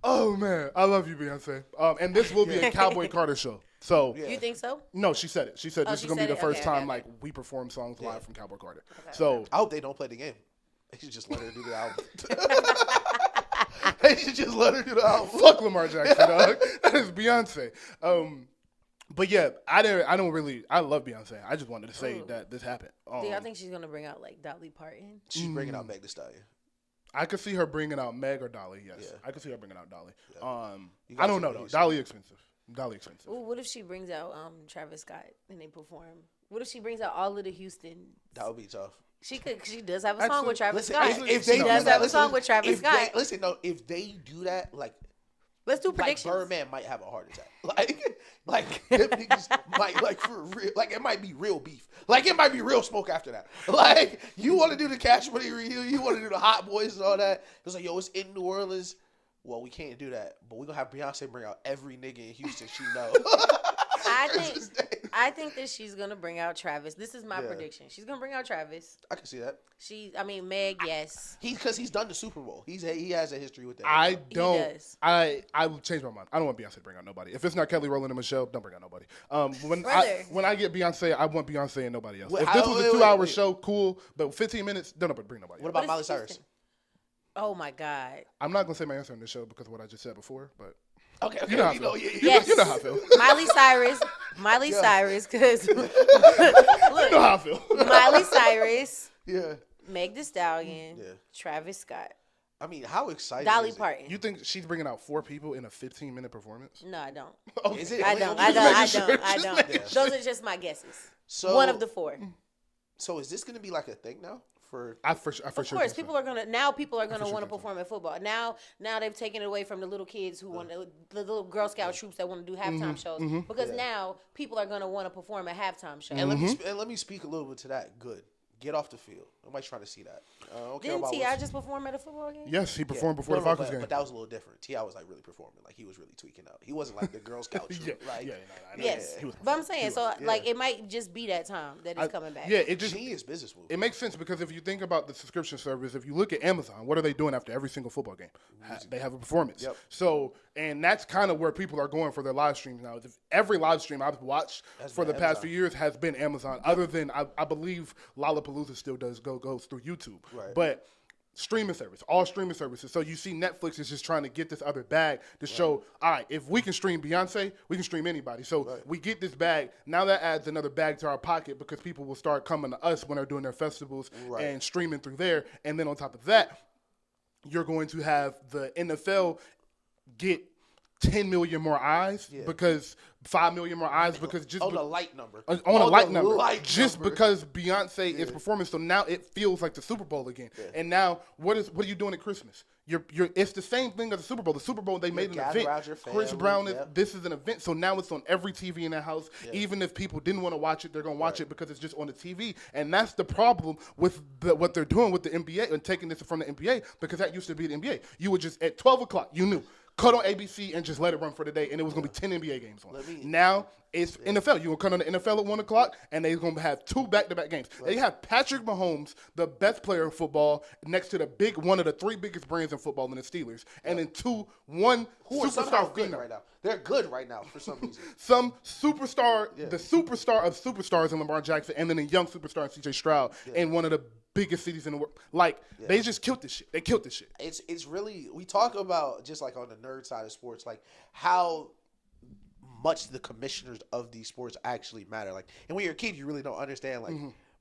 Oh, man. I love you, Beyonce. And this will be a Cowboy Carter show. So You think so? No, she said it. She said this is going to be the first time like we perform songs live from Cowboy Carter. Okay. So I hope they don't play the game. They should just let her do the album. They should just let her do the album. Fuck Lamar Jackson, dog. That is Beyonce. But yeah, I love Beyonce. I just wanted to say that this happened. Do y'all think she's going to bring out like Dolly Parton? She's bringing out Meg Thee Stallion. I could see her bringing out Meg or Dolly. Yes, yeah. I could see her bringing out Dolly. Yeah. I don't know though. Dolly expensive. Ooh, what if she brings out Travis Scott and they perform? What if she brings out all of the Houston? That would be tough. She could. She does have a song with Travis Scott. If they does have a song with Travis Scott. If they do that, like, Let's do predictions. Like Birdman might have a heart attack. Like them niggas might like for real. Like it might be real beef. Like it might be real smoke after that. Like you want to do the Cash Money review, you want to do the Hot Boys and all that. It's like, yo, it's in New Orleans. Well, we can't do that, but we're gonna have Beyonce bring out every nigga in Houston she knows. I think that she's gonna bring out Travis. This is my prediction. She's gonna bring out Travis. I can see that. Meg, yes. Because he's done the Super Bowl. He has a history with that. I don't. He does. I will change my mind. I don't want Beyonce to bring out nobody. If it's not Kelly Rowland and Michelle, don't bring out nobody. When I get Beyonce, I want Beyonce and nobody else. If this was a 2-hour show, cool. But 15 minutes, don't bring nobody. What about Miley Cyrus? Oh my God. I'm not gonna say my answer on this show because of what I just said before, but. Okay. You know how I feel. Yes. You know how I feel. Miley Cyrus, because look, you know how I feel. Miley Cyrus, Yeah. Meg Thee Stallion, Travis Scott. I mean, how exciting Dolly is it? Parton. You think she's bringing out 4 people in a 15-minute performance? No, I don't. Oh, is it? I don't. Yeah. Those are just my guesses. So, one of the 4. So is this going to be like a thing now? Of course, people are gonna want to perform at football. Now they've taken it away from the little kids who want the little Girl Scout troops that want to do halftime shows because now people are gonna want to perform at halftime shows. And let me speak a little bit to that. Good. Get off the field. Nobody's trying to see that. Didn't T.I. just perform at a football game? Yes, he performed before the Falcons game. But that was a little different. T.I. was like really performing. Like he was really tweaking out. He wasn't like the Girl Scout troop, right? Yes. But I'm saying, like it might just be that time that it's coming back. Yeah, it just genius business move. It makes sense because if you think about the subscription service, if you look at Amazon, what are they doing after every single football game? They have a performance. Yep. So, and that's kind of where people are going for their live streams now. Every live stream I've watched for the past few years has been Amazon. Other than I believe Lollapalooza still goes through YouTube, but streaming service, all streaming services. So you see Netflix is just trying to get this other bag to show, all right, if we can stream Beyonce, we can stream anybody. So we get this bag. Now that adds another bag to our pocket because people will start coming to us when they're doing their festivals and streaming through there. And then on top of that, you're going to have the NFL get 10 million more eyes because 5 million more eyes because just on a light number. On a light number. Just because Beyonce is performing. So now it feels like the Super Bowl again. Yeah. And now what are you doing at Christmas? It's the same thing as the Super Bowl. The Super Bowl, they made an event. Chris Brown this is an event. So now it's on every TV in that house. Yeah. Even if people didn't want to watch it, they're going to watch it because it's just on the TV. And that's the problem with what they're doing with the NBA and taking this from the NBA because that used to be the NBA. You would just, at 12 o'clock, you knew. Cut on ABC and just let it run for the day, and it was going to be 10 NBA games on. Now it's NFL. You're going to cut on the NFL at 1 o'clock, and they're going to have 2 back-to-back games. They have Patrick Mahomes, the best player in football, next to one of the 3 biggest brands in football in the Steelers, and then one superstar female. Right now. They're good right now for some reason. Some superstar, the superstar of superstars in LeBron Jackson, and then a young superstar in C.J. Stroud, in one of the biggest cities in the world. Like, they just killed this shit. They killed this shit. It's really, we talk about, just like on the nerd side of sports, like how much the commissioners of these sports actually matter. Like, and when you're a kid, you really don't understand. Like,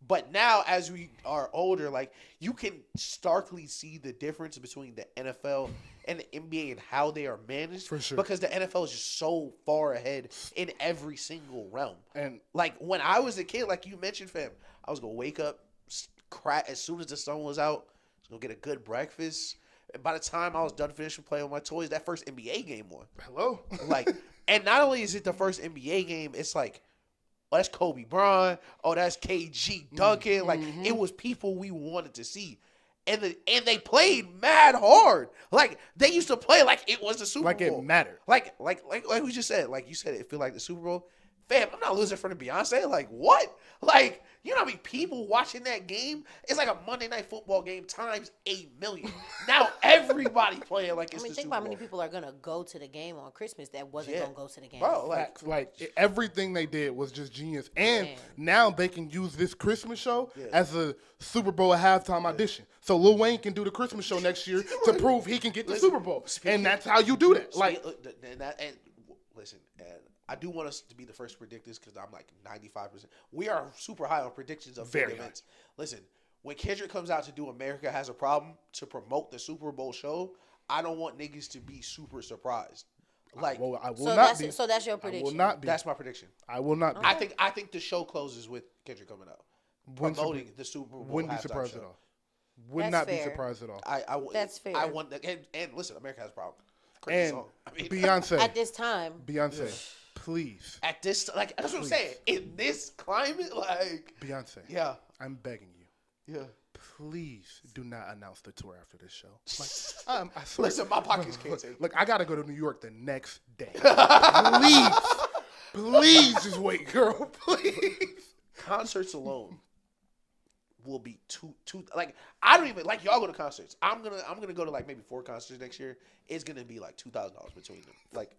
but now as we are older, like you can starkly see the difference between the NFL and the NBA and how they are managed. For sure. Because the NFL is just so far ahead in every single realm. And like when I was a kid, like you mentioned, fam, I was gonna wake up, crack as soon as the sun was out, I was gonna get a good breakfast. And by the time I was done finishing playing with my toys, that first NBA game won. Hello? Like, and not only is it the first NBA game, it's like, oh, that's Kobe Bryant. Oh, that's KG Duncan. Like, it was people we wanted to see. And they played mad hard. Like, they used to play like it was the Super Bowl. Like it mattered. Like we just said. Like you said, it feel like the Super Bowl. Fam, I'm not losing in front of Beyonce. Like, what? Like, you know how many people watching that game? It's like a Monday Night Football game times 8 million. Now everybody playing like it's the Super Bowl. Think about how many people are going to go to the game on Christmas that wasn't going to go to the game. Bro, like everything they did was just genius. And now they can use this Christmas show as a Super Bowl halftime audition. So Lil Wayne can do the Christmas show next year to prove he can get the Super Bowl. And that's how you do that. Like, listen, and I do want us to be the first to predict this because I'm like 95%. We are super high on predictions of big events. Listen, when Kendrick comes out to do America Has a Problem to promote the Super Bowl show, I don't want niggas to be super surprised. Like, I will not be. So that's your prediction. I will not be. That's my prediction. I will not be. I think the show closes with Kendrick coming out promoting the Super Bowl. Wouldn't be surprised at all. Would not be surprised at all. That's fair. I want and listen, America Has a Problem. crazy And song. I mean, Beyonce. At this time. Beyonce, please. at this, like, that's what I'm saying. In this climate, like, Beyonce. yeah, I'm begging you. yeah. Please do not announce the tour after this show. Like, I swear. Listen, my pockets can't take it. Look, I gotta go to New York the next day. Please, just wait, girl. Please. Concerts alone will be two. Like, I don't even like y'all go to concerts. I'm gonna go to like maybe 4 concerts next year. It's gonna be like $2,000 between them. Like,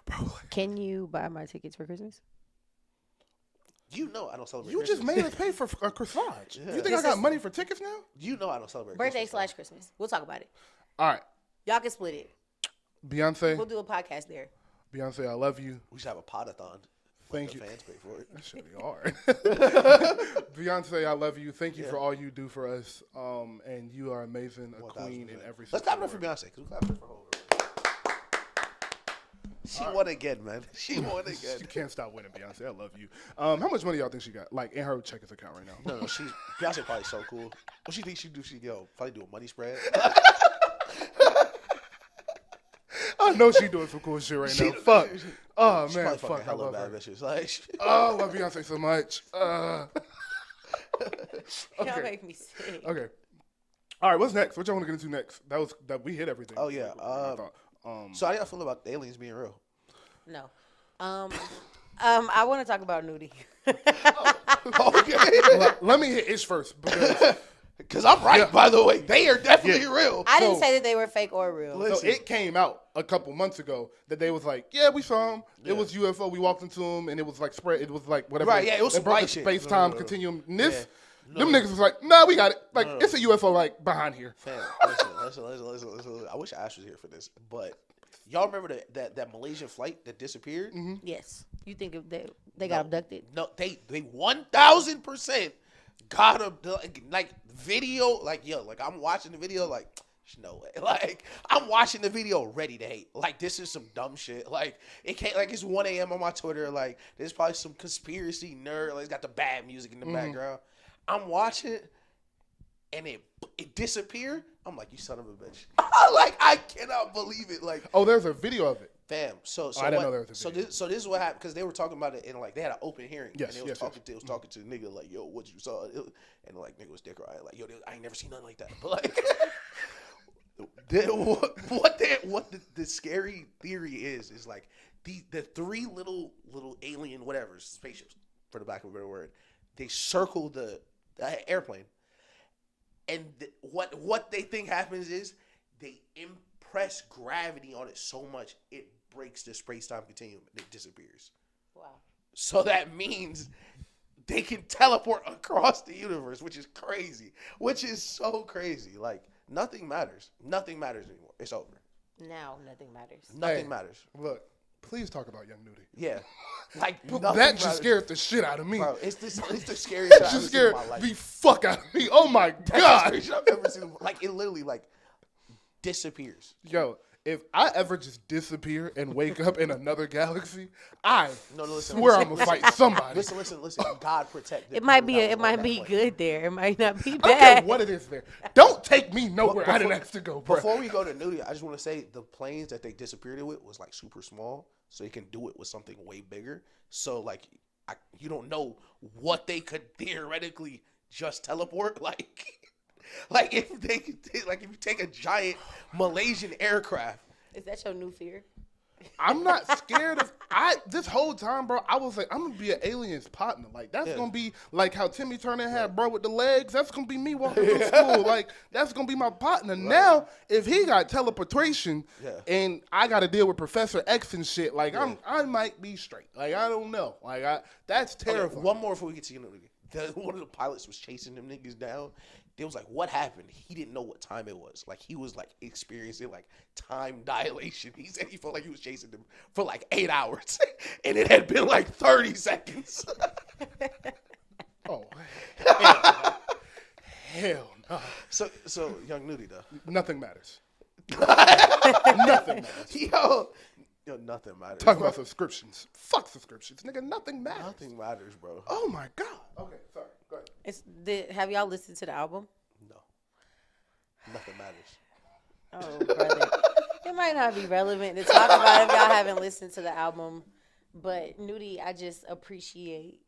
Bro, Can you buy my tickets for Christmas? you know, I don't celebrate. you Christmas. just made us pay for a corsage. Yeah. You think I got money for tickets now? You know, I don't celebrate. Birthday Christmas, / Christmas. We'll talk about it. All right, Y'all can split it. Beyonce. We'll do a podcast there. Beyonce, I love you. We should have a podathon. Thank the you. Fans pay for it. That should be hard. Beyonce, I love you. Thank you for all you do for us. And you are amazing, a queen in every. Let's clap it up for Beyonce. Cause we clap it for her. She won again, man. She won again. She can't stop winning, Beyonce. I love you. How much money y'all think she got? Like in her checkers account right now? No, Beyonce probably so cool. What she think she do? She probably do a money spread. I know she doing some cool shit right now. Fuck. Oh She man, probably fuck. fucking I hella love bad her. bitches. Like, Oh, I love Beyonce so much. Y'all Okay. make me sick. Okay. All right. What's next? What y'all want to get into next? That we hit everything. oh yeah. I thought. So how do y'all feel about the aliens being real? No. I want to talk about nudie. Okay. Let me hit Ish first because Because I'm right, by the way. They are definitely real. I didn't So- say that they were fake or real. Listen. so it came out a couple months ago that they was like, yeah, we saw him. Yeah. It was UFO. We walked into him and it was like spread. It was like whatever. Right, yeah, it was some broke white the shit. space No, time no, no. continuum. And this, Yeah. them No. niggas was like, nah, we got it. Like it's a UFO like behind here. Fam, listen. I wish Ash was here for this, but y'all remember that Malaysian flight that disappeared? Mm-hmm. Yes. You think if they got abducted? No, they 1,000% got him. Like video, like yo, like I'm watching the video, like no way. Like I'm watching the video, ready to hate. Like this is some dumb shit. Like it can't. Like it's 1 a.m. on my Twitter. Like there's probably some conspiracy nerd. Like it's got the bad music in the background. I'm watching it, and it disappeared. I'm like, you son of a bitch. Like I cannot believe it. Like Oh, there's a video of it. fam. So I didn't know there was a so video. this is what happened because they were talking about it and like they had an open hearing. Yes, and they was yes, talking to the nigga like, yo, what you saw? And like nigga was dick right. Like, yo, I ain't never seen nothing like that. But like what the scary theory is like the 3 little alien whatever spaceships, for the lack of a better word, they circle the airplane. And what they think happens is they impress gravity on it so much it breaks the space-time continuum and it disappears. Wow. So that means they can teleport across the universe, which is crazy. Which is so crazy. Like nothing matters. Nothing matters anymore. It's over. Now nothing matters. Nothing Hey, matters. Look, please talk about Young Nudie. Yeah. Like That nothing just matters. scared the shit out of me. Bro, it's the scariest shit I've That ever just seen in scared my life. the fuck out of me. Oh my That's the god. scariest shit I've ever seen. Like it literally like disappears. Yo, if I ever just disappear and wake up in another galaxy, I Listen, swear listen, I'm gonna fight somebody. Listen. God protect. It might be good there. It might not be I don't care bad. what it is there. Don't take me nowhere I didn't ask to go, bro. Before we go to nudity, I just want to say the planes that they disappeared it with was like super small, so they can do it with something way bigger. So like, you don't know what they could theoretically just teleport. Like if if you take a giant Malaysian aircraft. Is that your new fear? I'm not scared of this whole time, bro. I was like, I'm gonna be an alien's partner. Like that's gonna be like how Timmy Turner had bro with the legs. That's gonna be me walking through school. Like that's gonna be my partner. Now, if he got teleportation and I got to deal with Professor X and shit, like I might be straight. Like I don't know. Like that's terrifying. Okay, one more before we get to nudity. One of the pilots was chasing them niggas down. They was like, what happened? He didn't know what time it was. Like he was like experiencing like time dilation. He said he felt like he was chasing them for like 8 hours, and it had been like 30 seconds. Oh hell no. So young nudie though. Nothing matters. Nothing matters. Yo, nothing matters. Talking about subscriptions. Fuck subscriptions, nigga. Nothing matters. Nothing matters, bro. Oh my god. Okay, sorry. Go ahead. Have y'all listened to the album? No, nothing matters. Oh, brother. It might not be relevant to talk about if y'all haven't listened to the album, but Nudie, I just appreciate.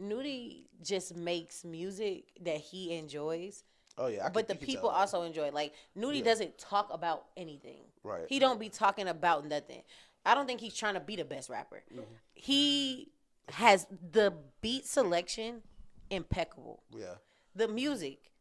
Nudie just makes music that he enjoys. Oh yeah, but the people also enjoy it. Like Nudie doesn't talk about anything. Right. He don't be talking about nothing. I don't think he's trying to be the best rapper. He has the beat selection impeccable. Yeah. The music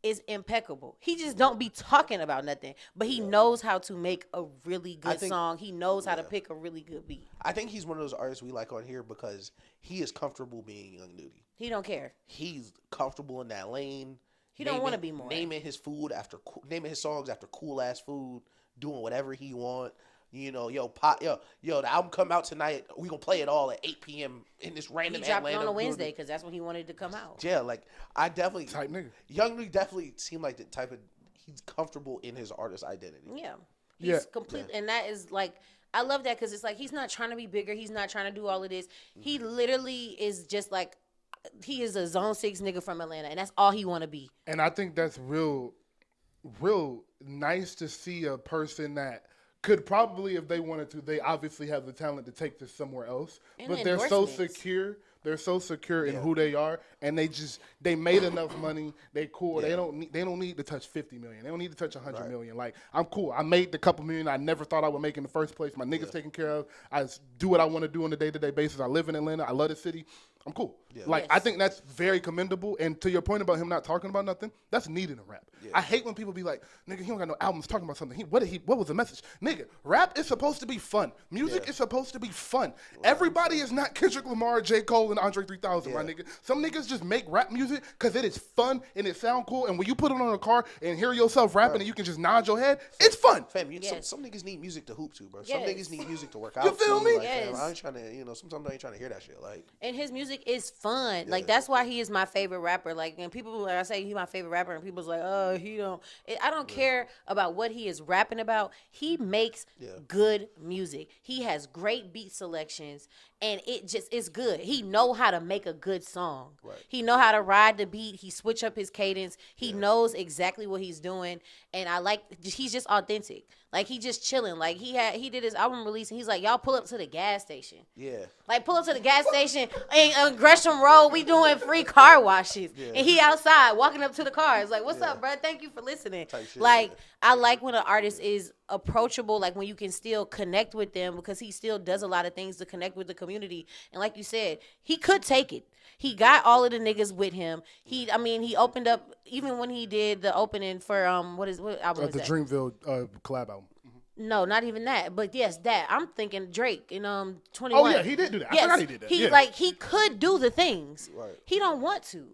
is impeccable. He just don't be talking about nothing, but he knows how to make a really good song. He knows how to pick a really good beat. I think he's one of those artists we like on here because he is comfortable being Young Nudie. He don't care. He's comfortable in that lane. He don't want to be more. Naming his songs after cool ass food, doing whatever he want. You know, yo, the album come out tonight. We gonna play it all at 8 p.m. in this random Atlanta. He dropped it on a Wednesday because that's when he wanted to come out. Yeah, like I definitely type nigga. Young Nudie definitely seemed like the type of he's comfortable in his artist identity. Yeah, he's complete, and that is like I love that because it's like he's not trying to be bigger. He's not trying to do all of this. He literally is just like he is a Zone 6 nigga from Atlanta, and that's all he want to be. And I think that's real nice to see a person that could probably, if they wanted to, they obviously have the talent to take this somewhere else. And but they're so secure. They're so secure in who they are, and they made enough money. They cool. Yeah. They don't need to touch 50 million. They don't need to touch 100 million. Like I'm cool. I made the couple million I never thought I would make in the first place. My niggas taken care of. I do what I want to do on a day-to-day basis. I live in Atlanta. I love the city. I'm cool. Yeah. Like I think that's very commendable. And to your point about him not talking about nothing, that's needed in rap. Yeah. I hate when people be like, "Nigga, he don't got no albums talking about something." What was the message? Nigga, rap is supposed to be fun. Music is supposed to be fun. Right. Everybody is not Kendrick Lamar, J. Cole, and Andre 3000. My nigga. Some niggas just make rap music because it is fun and it sound cool. And when you put it on a car and hear yourself rapping and you can just nod your head, it's fun. Fam, some niggas need music to hoop to, bro. Some niggas need music to work out. You feel me? Like, fam, I ain't trying to, sometimes I ain't trying to hear that shit. Like, and his music is fun. Like that's why he is my favorite rapper. Like, and people, like I say, he's my favorite rapper, and people's like, oh, he don't. I don't care about what he is rapping about. He makes good music. He has great beat selections, and it's good. He know how to make a good song. Right. He know how to ride the beat. He switch up his cadence. He knows exactly what he's doing, and he's just authentic. Like he just chilling. Like he did his album release, and he's like, y'all pull up to the gas station. Yeah. Like pull up to the gas station in Gresham Road. We doing free car washes, and he outside walking up to the cars. Like, what's up, bro? Thank you for listening. Like I like when an artist is approachable. Like when you can still connect with them because he still does a lot of things to connect with the community. And like you said, he could take it. He got all of the niggas with him. He opened up even when he did the opening for what album is the that? Dreamville collab album. No, not even that. But yes, that. I'm thinking Drake in 21. Oh yeah, he did do that. I forgot he did that. He could do the things. Right. He don't want to.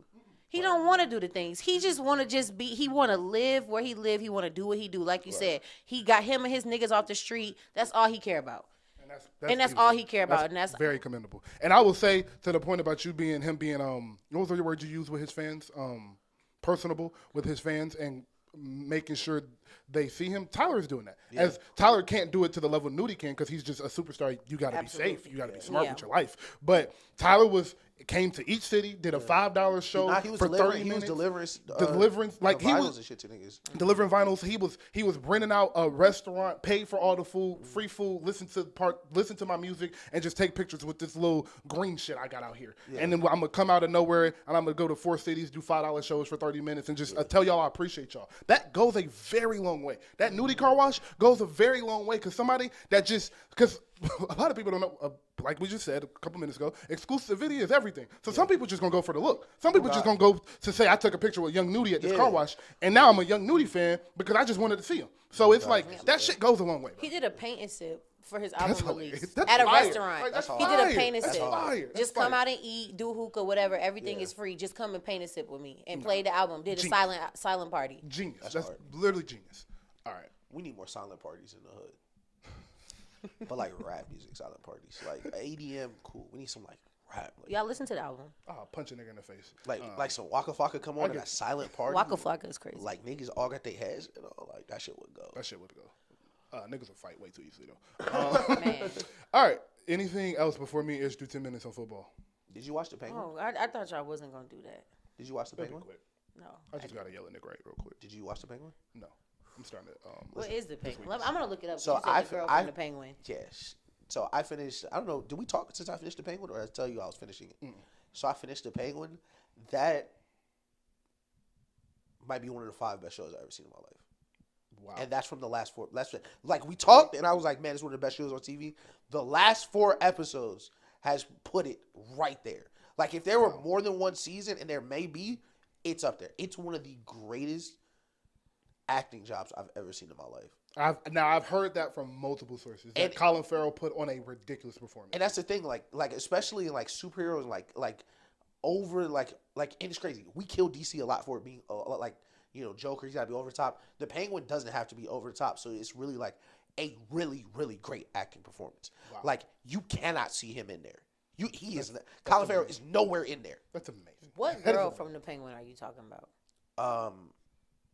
He don't want to do the things. He just want to be. He want to live where he live. He want to do what he do. Like you said, he got him and his niggas off the street. That's all he care about. That's all he care about. And that's very commendable. And I will say to the point about him being what was the word you used with his fans? Personable with his fans and making sure they see him. Tyler's doing that. Yeah. As Tyler can't do it to the level Nudie can because he's just a superstar. You got to be safe. You got to be smart with your life. But Tyler came to each city, did a $5 show for 30 minutes. He was delivering like he was shit to niggas. Delivering vinyls. He was renting out a restaurant, paid for all the food, free food, listen to my music, and just take pictures with this little green shit I got out here. Yeah. And then I'm gonna come out of nowhere and I'm gonna go to 4 cities, do $5 shows for 30 minutes, and just tell y'all I appreciate y'all. That goes a very long way. That Nudie car wash goes a very long way because a lot of people don't know, like we just said a couple minutes ago, exclusivity is everything. So some people just going to go for the look. Some people just going to go to say, I took a picture with Young Nudie at this car wash, and now I'm a Young Nudie fan because I just wanted to see him. So it's like, that shit goes a long way. Bro. He did a paint and sip for his album release at a restaurant. Like, he did a paint and sip. Just come out and eat, do hookah, whatever. Everything is free. Just come and paint and sip with me and play the album. Did a silent party. Genius. That's literally genius. All right. We need more silent parties in the hood. But like rap music, silent parties. Like ADM, cool. We need some like rap. Like, y'all listen to the album. Oh, punch a nigga in the face. Like some Waka Flocka come on in a silent party. Waka Flocka is crazy. Like niggas all got their heads, like that shit would go. Niggas will fight way too easily though. Man. All right. Anything else before me is do 10 minutes on football? Did you watch the Penguin? Oh, I thought y'all wasn't gonna do that. Did you watch the Penguin? No. I just gotta yell at Nick Wright real quick. Did you watch the Penguin? No. I'm starting to. What is the Penguin? I'm gonna look it up. So you said the girl from the Penguin. Yes. So I finished. I don't know. Did we talk since I finished the Penguin, or did I tell you I was finishing it? So I finished the Penguin. That might be one of the 5 best shows I've ever seen in my life. Wow. And that's from the last 4. Like we talked, and I was like, man, it's one of the best shows on TV. The last 4 episodes has put it right there. Like if there were more than one season, and there may be, it's up there. It's one of the greatest acting jobs I've ever seen in my life. I've heard that from multiple sources. That Colin Farrell put on a ridiculous performance. And that's the thing, like especially in like superheroes, like over and it's crazy. We kill DC a lot for it being like, you know, Joker. He's got to be over the top. The Penguin doesn't have to be over the top, so it's really like a really, really great acting performance. Wow. Like you cannot see him in there. Colin Farrell is nowhere in there. That's amazing. What girl from the Penguin are you talking about?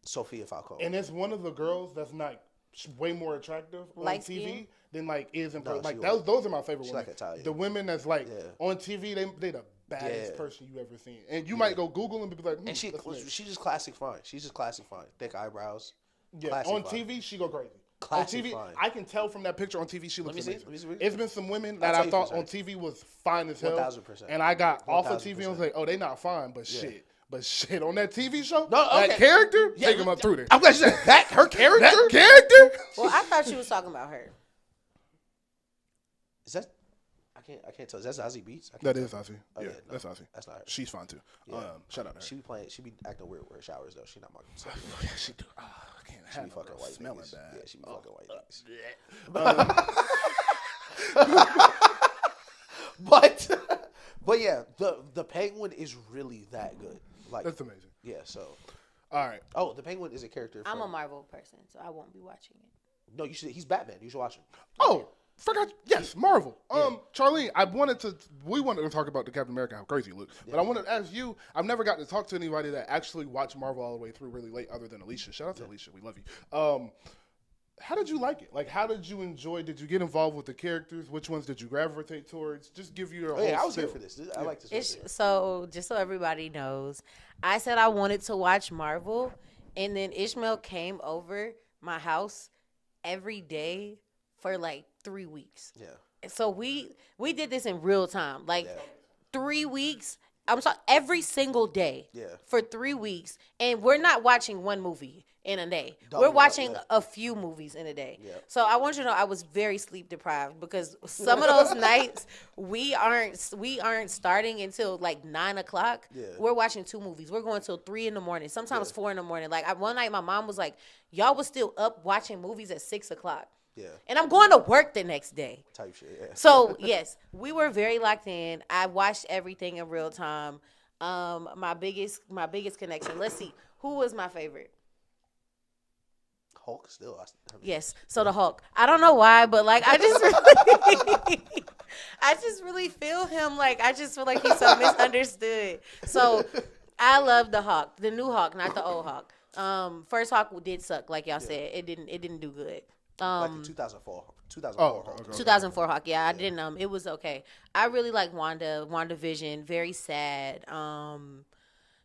Sophia Falcone. And it's one of the girls that's not way more attractive on TV than like is in person. Like those are my favorite women. Like the women that's like on TV, they the baddest person you ever seen. And you might go Google and be like, and she's just classic fine. She's just classic fine. Thick eyebrows. Yeah, on TV she go crazy. Classic on TV, fine. I can tell from that picture on TV she looks amazing. Let me see. It's been some women that I thought on TV was fine as hell. 1,000%. And I got off of TV and was like, oh, they not fine, but shit. But shit, on that TV show, that character, take him up through there. I'm glad you said that. Her character? That character? Well, I thought she was talking about her. Is that... I can't tell. Is that Zazie Beetz? That is Zazie. Oh, yeah, no, that's Zazie. That's not her. She's fine too. Yeah. Shout out to her. She be acting weird with her showers though. She not my yeah, she do. I can't she have be fucking white smelling niggas. bad. Yeah, she be fucking white niggas. But yeah, the Penguin is really that good. Like that's amazing. Yeah. So. All right. Oh, the Penguin is a character. I'm a Marvel person, so I won't be watching it. No, you should. He's Batman. You should watch him. Oh. Forgot. Yes, Marvel. Charlene, we wanted to talk about the Captain America, how crazy it looks. But I wanted to ask you, I've never gotten to talk to anybody that actually watched Marvel all the way through really late other than Alicia. Shout out to Alicia. We love you. How did you like it? Like, how did you enjoy? Did you get involved with the characters? Which ones did you gravitate towards? Just give you your whole I was here for this. I like this. So, just so everybody knows, I said I wanted to watch Marvel, and then Ishmael came over my house every day for like 3 weeks. Yeah. So we did this in real time. Like 3 weeks. I'm sorry, every single day. Yeah. For 3 weeks. And we're not watching one movie in a day. We're watching a few movies in a day. Yeah. So I want you to know I was very sleep deprived because some of those nights we aren't starting until like 9 o'clock. Yeah. We're watching 2 movies. We're going till 3 in the morning, sometimes 4 in the morning. Like one night my mom was like, y'all was still up watching movies at 6 o'clock. Yeah. And I'm going to work the next day. Type shit, yeah. So, yes, we were very locked in. I watched everything in real time. My biggest connection. Let's see. Who was my favorite? Hulk still. Yes. So the Hulk. I don't know why, but like I just really feel him. Like I just feel like he's so misunderstood. So I love the Hulk, the new Hulk, not the old Hulk. First Hulk did suck, like y'all said. It didn't do good. Like the 2004 Hulk. 2004 Hulk. Yeah, I didn't. It was okay. I really like WandaVision. Very sad.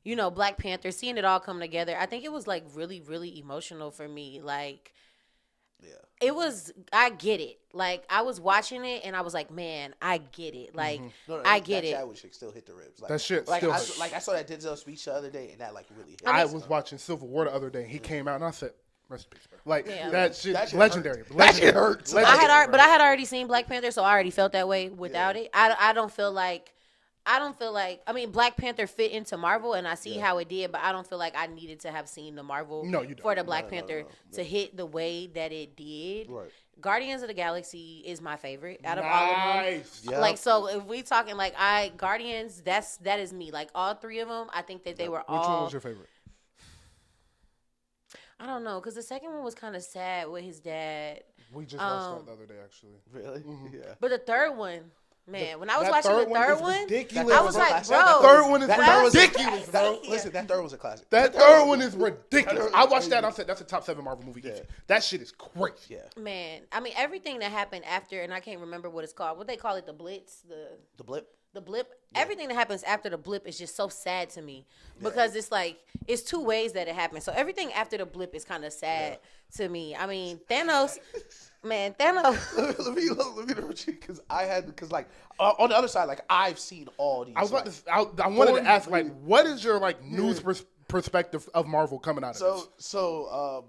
Black Panther. Seeing it all come together. I think it was like really, really emotional for me. Like, it was. I get it. Like I was watching it and I was like, man, I get it. Like I get it. That Chadwick chick still hit the ribs. Like, that shit. Like I saw that Denzel speech the other day and that like really hit. I was watching Civil War the other day. He came out and I said, rest in peace, bro. Like that shit legendary. That shit hurts. I had already seen Black Panther, so I already felt that way without it. I don't feel like I mean Black Panther fit into Marvel and I see how it did, but I don't feel like I needed to have seen the Marvel for the Black Panther to hit the way that it did. Right. Guardians of the Galaxy is my favorite out of all of them. Yep. Like so if we talking like Guardians, that is me. Like all 3 of them, I think that they were all. Which one was your favorite? I don't know, because the second one was kind of sad with his dad. We just watched that the other day, actually. Really? Mm-hmm. Yeah. But the third one, man, when I was watching the third one, I was like, bro. That third one is ridiculous, bro. Listen, that third one's a classic. That third one is ridiculous. I watched that and I said, that's a top 7 Marvel movie. Yeah. That shit is crazy. Yeah. Man, I mean, everything that happened after, and I can't remember what it's called. What they call it, the Blitz? The Blip? the blip, everything that happens after the blip is just so sad to me because it's like it's two ways that it happens. So everything after the blip is kind of sad to me. I mean, Thanos. Man, Thanos. let me because like on the other side, like I've seen all these. I wanted to ask, like, what is your like news perspective of Marvel coming out of this? So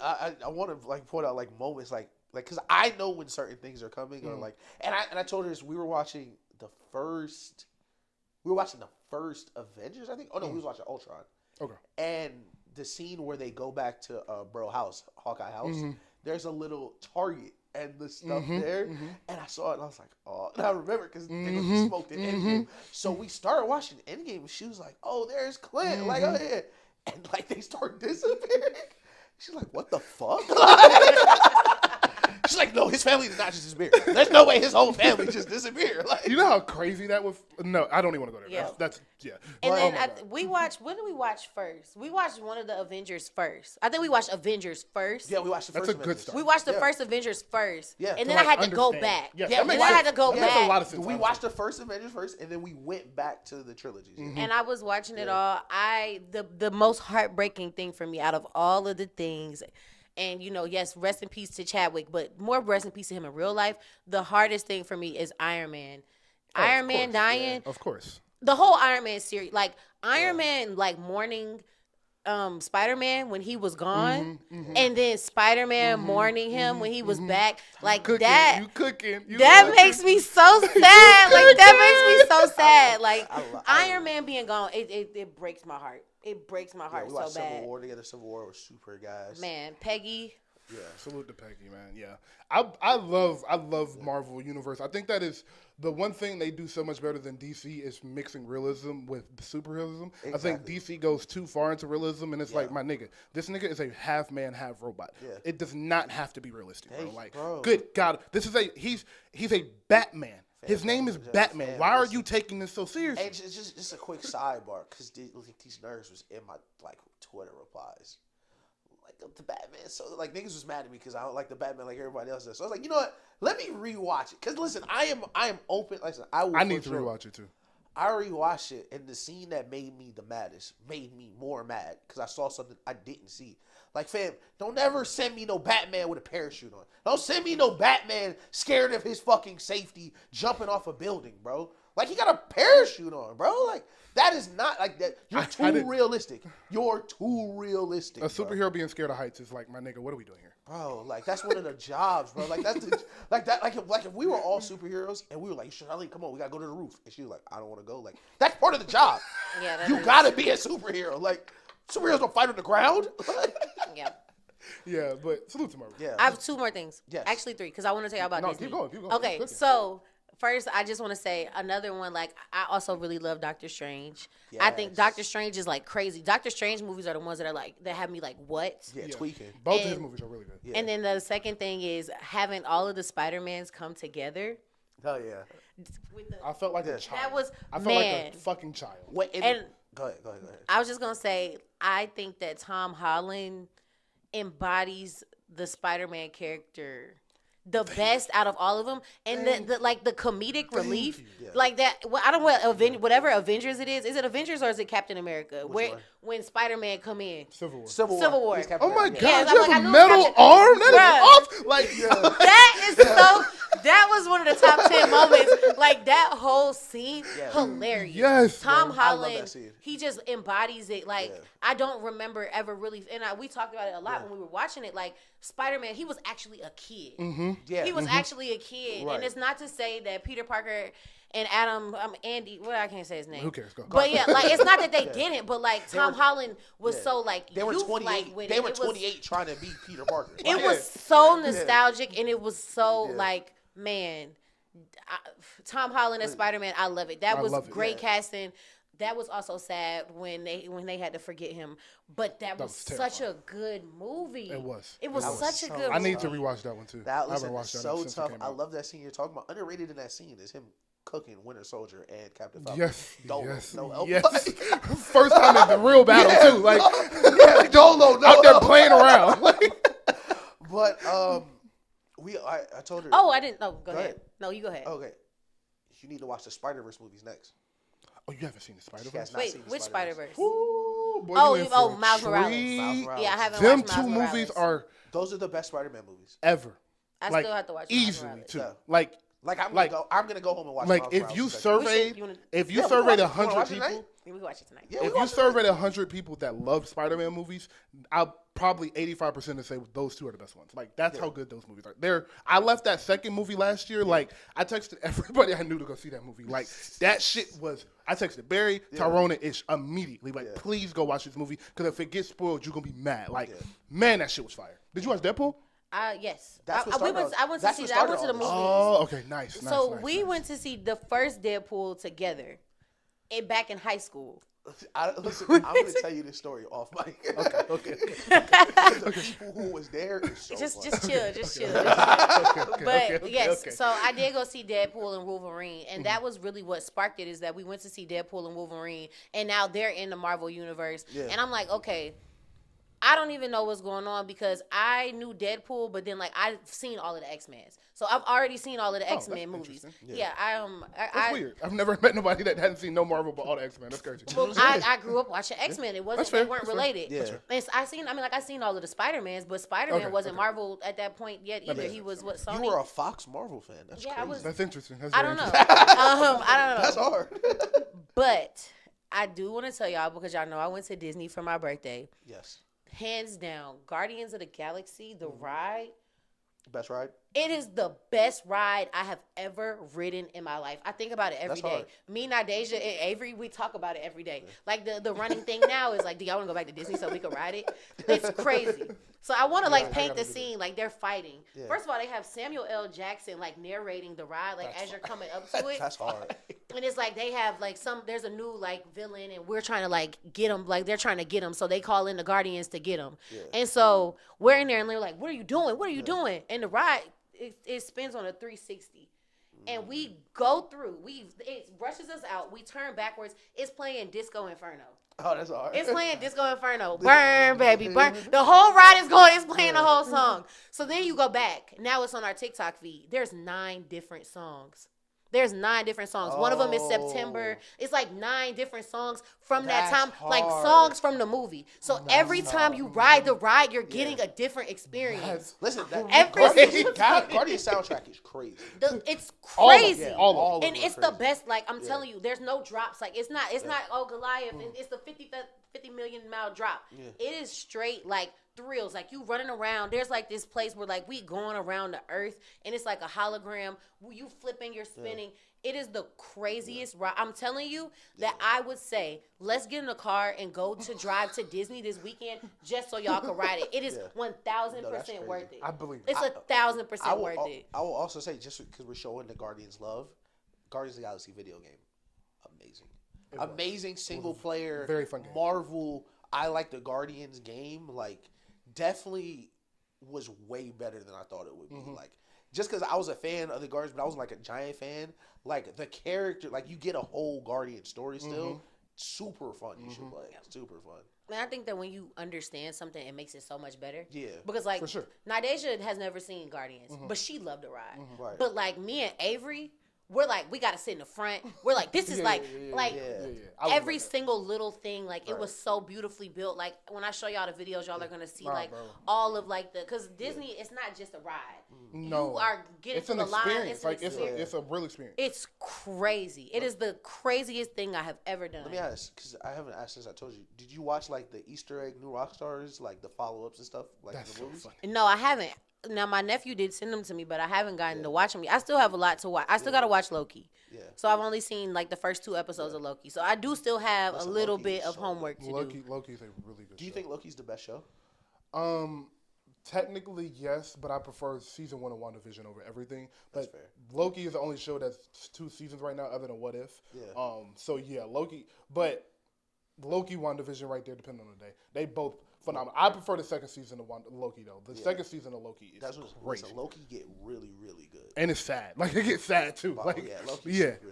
I want to like point out like moments like because I know when certain things are coming or like and I told her this, we were watching the first Avengers, I think. Oh no, we was watching Ultron. Okay. And the scene where they go back to Hawkeye house. There's a little Target and the stuff there, and I saw it and I was like, oh, and I remember because they smoked in Endgame. So we started watching Endgame and she was like, oh, there's Clint, like, oh yeah, and like they start disappearing. She's like, what the fuck? She's like, no, his family did not just disappear. There's no way his whole family just disappeared. Like, you know how crazy that was? No, I don't even want to go there. Yeah. That's And then we watched. What did we watch first? We watched one of the Avengers first. I think we watched Avengers first. Yeah, we watched the first. That's a good start. We watched the first Avengers first. Yeah. And then I had to go back. Yes, and then I had to go back. That makes a lot of sense. We watched the first Avengers first, and then we went back to the trilogies. And I was watching it all. The most heartbreaking thing for me out of all of the things. And, you know, yes, rest in peace to Chadwick, but more rest in peace to him in real life. The hardest thing for me is Iron Man. Iron Man dying. Yeah. Of course. The whole Iron Man series. Like, Iron Man, like, mourning Spider-Man when he was gone. And then Spider-Man mourning him when he was back. Like, that. That makes me so sad. Like, that makes me so sad. Like, Iron Man being gone, it breaks my heart. It breaks my heart we so watched bad. Civil War together. Civil War was super, guys. Man, Peggy. Yeah, salute to Peggy, man. Yeah, I love Marvel Universe. I think that is the one thing they do so much better than DC is mixing realism with superheroism. Exactly. I think DC goes too far into realism, and it's like, my nigga, this nigga is a half man, half robot. Yeah. It does not have to be realistic, bro. Like, good God, he's a Batman. His name is Batman. Why are you taking this so seriously? And just a quick sidebar, because these nerds was in my like Twitter replies, like the Batman. So like niggas was mad at me because I don't like the Batman like everybody else does. So I was like, you know what? Let me rewatch it. Because listen, I am open. Listen, I need to rewatch it too. I rewatched it, and the scene that made me the maddest made me more mad because I saw something I didn't see. Like, fam, don't ever send me no Batman with a parachute on. Don't send me no Batman scared of his fucking safety jumping off a building, bro. Like, he got a parachute on, bro. Like, that is not like that. You're too realistic. You're too realistic. A superhero being scared of heights is like, my nigga, what are we doing here? Bro, like, that's one of the jobs, bro. Like, that's if we were all superheroes and we were like, Charlene, come on, we gotta go to the roof. And she was like, I don't want to go. Like, that's part of the job. Yeah, you gotta be a superhero. Like, superheroes don't fight on the ground. Yeah. Yeah, but salute to Marvel. Yeah. I have two more things. Yes. Actually, three, because I want to tell you about Disney. Keep going. Okay, so first, I just want to say another one. Like, I also really love Doctor Strange. Yes. I think Doctor Strange is like crazy. Doctor Strange movies are the ones that are like that have me like, what? Yeah, tweaking. Both of his movies are really good. Yeah. And then the second thing is having all of the Spider-Mans come together. Oh yeah. I felt like a child. That was I felt like a fucking child. Go ahead. I was just gonna say, I think that Tom Holland embodies the Spider-Man character the best out of all of them, and the comedic relief, like that. Well, I don't want whatever Avengers it is. Is it Avengers or is it Captain America? When Spider-Man come in, Civil War. Oh my God! You have a metal arm. That is off. Like that is so. That was one of the top 10 moments. Like that whole scene, hilarious. Yes, Tom Holland, he just embodies it. Like I don't remember ever really, and we talked about it a lot when we were watching it. Like Spider-Man, he was actually a kid. Mm-hmm. Yeah, he was actually a kid, and it's not to say that Peter Parker and Andy, well, I can't say his name. Who cares? Go. But yeah, like it's not that they didn't, but like Tom Holland was so like they were 28. They were 28 trying to beat Peter Parker. It was so nostalgic, and it was so like, man, Tom Holland as Spider-Man, I love it. That was great casting. That was also sad when they had to forget him, but that was such a good movie. It was. It was such a good movie. I need to rewatch that one too. I haven't watched that so tough. I love that scene you're talking about. Underrated in that scene is him cooking Winter Soldier and Captain Falcon. Yes. First time in the real battle too. Like out there playing around. But I told her. Oh, I didn't. No, go ahead. No, you go ahead. Okay. You need to watch the Spider-Verse movies next. Oh, you haven't seen the Spider-Verse? Wait, which Spider-Verse? Boy, Miles Morales. Yeah, I haven't Them watched Miles two Morales. movies are Those are the best Spider-Man movies ever. I like, still have to watch easily Miles too. Morales. Yeah. I'm gonna go home and watch. Like Miles if Morales you second. surveyed 100 people, We can watch it tonight. Yeah, if you surveyed 100 people that love Spider-Man movies, I'll probably 85% to say those two are the best ones. Like that's how good those movies are. I left that second movie last year. Like I texted everybody I knew to go see that movie. Like that shit was. I texted Barry, Tyrone, and Ish immediately. Like please go watch this movie because if it gets spoiled, you're gonna be mad. Like man, that shit was fire. Did you watch Deadpool? Yes. I went to the movies. Oh, okay, nice. We went to see the first Deadpool together, back in high school. Listen, I'm going to tell you this story off mic. Okay. The people who was there is so Just fun. chill. So I did go see Deadpool and Wolverine, and that was really what sparked it. Is that we went to see Deadpool and Wolverine, and now they're in the Marvel universe, and I'm like, okay. I don't even know what's going on because I knew Deadpool, but then like I've seen all of the X-Men's, so I've already seen all of the X-Men movies. Yeah, That's weird. I've never met nobody that hadn't seen no Marvel but all the X-Men. That's crazy. Well, I grew up watching X-Men. It wasn't they weren't related. Yeah, and I seen all of the Spider-Mans, but Spider-Man wasn't Marvel at that point yet either. He was what Sony. You were a Fox Marvel fan. That's crazy. That's interesting. I don't know. I don't know. That's hard. But I do want to tell y'all because y'all know I went to Disney for my birthday. Yes. Hands down, Guardians of the Galaxy, the ride. Best ride? It is the best ride I have ever ridden in my life. I think about it every day. Hard. Me, Nadeja, and Avery, we talk about it every day. Like the running thing now is like, do y'all want to go back to Disney so we can ride it? It's crazy. So I want to paint the scene like they're fighting. Yeah. First of all, they have Samuel L. Jackson like narrating the ride as you're coming up to it. That's hard. And it's like they have there's a new villain and we're trying to get him, they're trying to get him, so they call in the Guardians to get him. Yeah. And so we're in there and they're like, what are you doing? What are you doing? And the ride it spins on a 360. And we go through. It rushes us out. We turn backwards. It's playing Disco Inferno. Oh, that's hard. It's playing Disco Inferno. Burn, baby, burn. The whole ride is going. It's playing the whole song. So then you go back. Now it's on our TikTok feed. There's 9 different songs. One of them is September. It's 9 different songs from that time, songs from the movie. So every time you ride the ride, you're getting a different experience. Listen, Guardians soundtrack is crazy. It's crazy. All of and it's the best. I'm telling you, there's no drops. It's not Goliath. It's the 50 million mile drop. Yeah. It is straight thrills. You running around. There's this place where we going around the earth and it's like a hologram. You flipping, you're spinning. It is the craziest ride. I'm telling you that I would say let's get in the car and go to drive to Disney this weekend just so y'all can ride it. It is 1,000% worth it. I believe it's 1,000% worth it. I will also say, just because we're showing the Guardians love, Guardians of the Galaxy video game, amazing single player, very fun game. Marvel. I like the Guardians game. Definitely was way better than I thought it would be. Just because I was a fan of the Guardians, but I wasn't a giant fan. The character, you get a whole Guardian story still. Super fun. You should play. Super fun. Man, I think that when you understand something, it makes it so much better. Yeah. Because for sure. Nadeja has never seen Guardians, but she loved the ride. Right. But me and Avery, we're we gotta sit in the front. We're this is every single little thing. It was so beautifully built. When I show y'all the videos, y'all are gonna see all of because Disney, it's not just a ride. No, you are getting to the line. It's a real experience. It's crazy. It is the craziest thing I have ever done. Let me ask, because I haven't asked since I told you. Did you watch the Easter egg New Rockstars, the follow ups and stuff, That's the movies? So no, I haven't. Now, my nephew did send them to me, but I haven't gotten to watch them. I still have a lot to watch. I still got to watch Loki. Yeah. So I've only seen the first 2 episodes of Loki. So I do still have a little bit of homework to do. Loki's a really good show. Do you think Loki's the best show? Technically, yes, but I prefer season 1 of WandaVision over everything. But That's fair. Loki is the only show that's 2 seasons right now, other than What If. Yeah. So yeah, Loki. But Loki, WandaVision, right there, depending on the day, they both phenomenal. I prefer the second season of Loki though. The second season of Loki is crazy. Loki get really, really good, and it's sad. It gets sad too. Loki's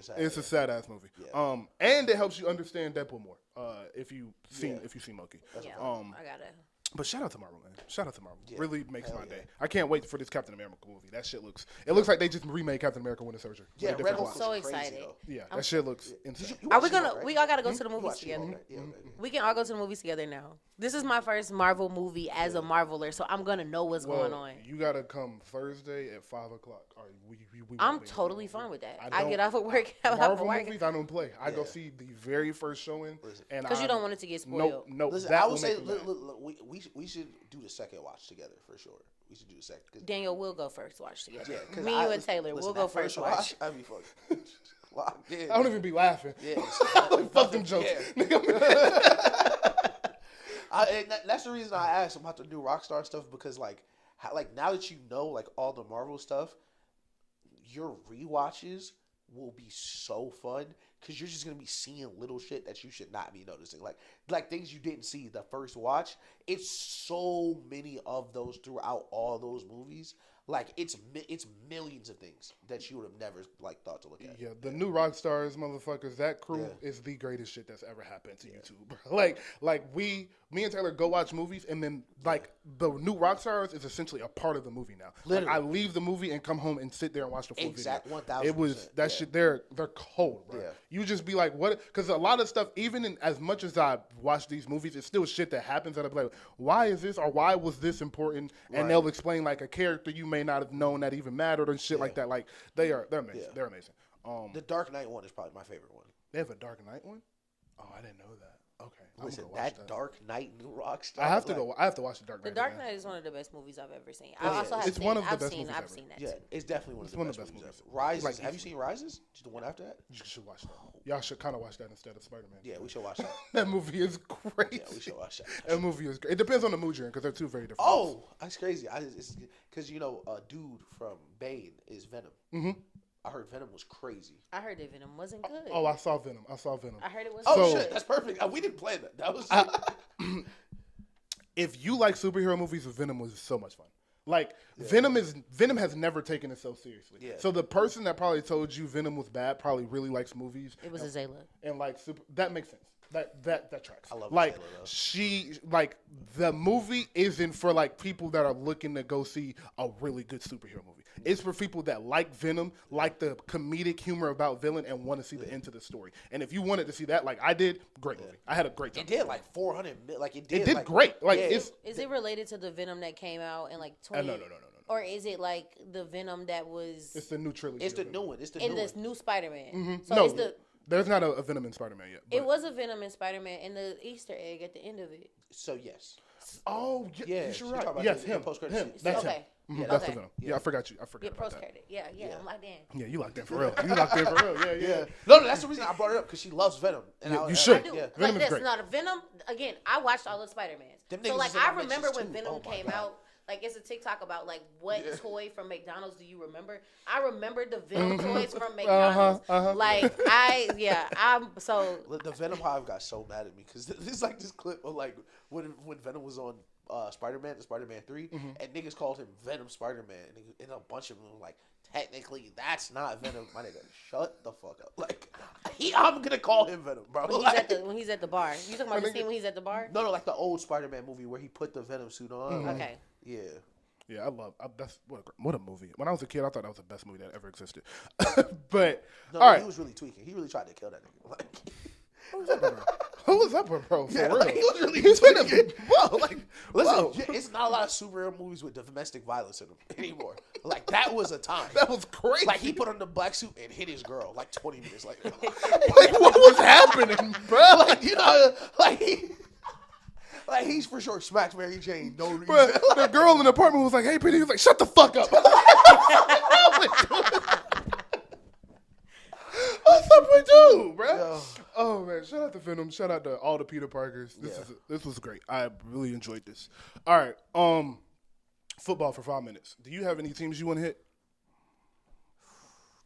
sad. It's a sad ass movie. Yeah. And it helps you understand Deadpool more. If you've seen Loki. I gotta. But shout out to Marvel, man. Shout out to Marvel. Yeah. Really makes my yeah. day. I can't wait for this Captain America movie. That shit looks. It looks like they just remade Captain America Winter Soldier. Yeah, with a Red different Hulk plot. So was crazy, excited. though. Yeah, that shit looks insane. Are we watched gonna? She-Hulk, We right? all gotta go to the You movies watched together. She-Hulk, right? Yeah, okay. We can all go to the movies together now. This is my first Marvel movie as a Marveler, so I'm gonna know what's going on. You gotta come Thursday at 5 o'clock. We I'm won't be totally able to- fine with that. I I get off of work. I'm Marvel work. movies, I don't play. I go see the very first showing, and Because you don't want it to get spoiled. No, Listen, that I will would say make me mad. look, we should do the second watch together for sure. We should do the second. Daniel will go first watch together. Yeah, 'cause Me, you, and Taylor, listen, we'll that go first watch. I'd be fucking. Locked in. I don't even be laughing. Yeah, Fuck them jokes. That's the reason I asked about the new Rockstar stuff because like now that you know like all the Marvel stuff, your rewatches will be so fun because you're just gonna be seeing little shit that you should not be noticing, like things you didn't see the first watch. It's so many of those throughout all those movies. Like it's millions of things that you would have never like thought to look at. Yeah, the new Rockstars, motherfuckers, that crew is the greatest shit that's ever happened to YouTube. Like me and Taylor go watch movies, and then like the new Rockstars is essentially a part of the movie now. Like, I leave the movie and come home and sit there and watch the full video. 1,000%. It was that shit. They're cold, bro. Yeah. You just be like, what? Because a lot of stuff, even in, as much as I watch these movies, it's still shit that happens that I'm like, why is this or why was this important? And they'll explain like a character you may not have known that even mattered and shit like that. Like they're amazing. Yeah. They're amazing. The Dark Knight one is probably my favorite one. They have a Dark Knight one? Oh, I didn't know that. Okay. Listen, that Dark Knight new Rockstar. I have to go. I have to watch the Dark Knight. The Dark again. Knight is one of the best movies I've ever seen. I also have It's seen, one of the I've best seen, movies I've ever. seen that Yeah, too. it's definitely one of the best movies ever. Rises. Like, have you seen Rises? The one after that? You should watch that. Y'all should kind of watch that instead of Spider-Man. Yeah, we should watch that. That movie is crazy. Yeah, we should watch that. That movie is great. It depends on the mood you're in because they're two very different. Oh, that's crazy. It's because a dude from Bane is Venom. Mm-hmm. I heard Venom was crazy. I heard that Venom wasn't good. Oh, I saw Venom. I heard it was Oh good. shit, that's perfect. We didn't plan that. That was. If you like superhero movies, Venom was so much fun. Like Venom has never taken it so seriously. Yeah. So the person that probably told you Venom was bad probably really likes movies. It was Azalea. And like that makes sense. That tracks. I love like Azalea, though. she like the movie isn't for like people that are looking to go see a really good superhero movie. It's for people that like Venom, like the comedic humor about villain, and want to see the end to the story. And if you wanted to see that, like I did, great movie. I had a great time. It did like 400 million. Like it did. It did great. Like yeah. it's Is it related to the Venom that came out in like 20? no. Or is it like the Venom that was It's the new trilogy. It's the of new Venom. one. It's the in new this one. new Spider-Man? Mm-hmm. So No, it's the there's not a Venom in Spider-Man yet. it was a Venom in Spider-Man and the Easter egg at the end of it. So yes. Oh, Yeah, you're she's right. talking about Yes, the him. post-credit Him. scene. That's Okay. him. Mhm, Yeah. that's Okay. the Venom. Yeah, I forgot you. I forgot Yeah, about post that. credit. Yeah, I'm like, damn. Yeah, you locked in for real. You locked in for real. Yeah. No, that's the reason I brought it up because she loves Venom. And Yeah, I, you should. I do. Yeah. Venom Like is that's great. not a Venom. Again, I watched all the Spider-Mans. Them So niggas like is in I my remember mentions, when too. Venom Oh, my came God. out. Like it's a TikTok about like what toy from McDonald's do you remember? I remember the Venom toys from McDonald's. Like I'm so The Venom Hive got so mad at me because there's like this clip of like when Venom was on Spider-Man, the Spider-Man 3, and niggas called him Venom Spider-Man, and a bunch of them were like, technically that's not Venom. My nigga, shut the fuck up. Like I'm gonna call him Venom, bro. when he's at the bar. You talking about the scene when he's at the bar? No, like the old Spider-Man movie where he put the Venom suit on. Like, Okay. yeah. Yeah, that's what a movie. When I was a kid, I thought that was the best movie that ever existed. But No, all right, he was really tweaking. He really tried to kill that nigga. Like, who was up with bro? For yeah, real, like, he was really He's finna tweaking. whoa, like Listen, whoa. it's not a lot of superhero movies with domestic violence in them anymore. Like that was a time. That was crazy. Like he put on the black suit and hit his girl like 20 minutes later. like what was happening, bro? Like like he's for sure smacked Mary Jane. No reason. Bro, the girl in the apartment was like, "Hey, Petey," he was like, "Shut the fuck up." What's up with you, bro? Yo. Oh man, shout out to Venom. Shout out to all the Peter Parkers. This was great. I really enjoyed this. All right, football for 5 minutes. Do you have any teams you want to hit?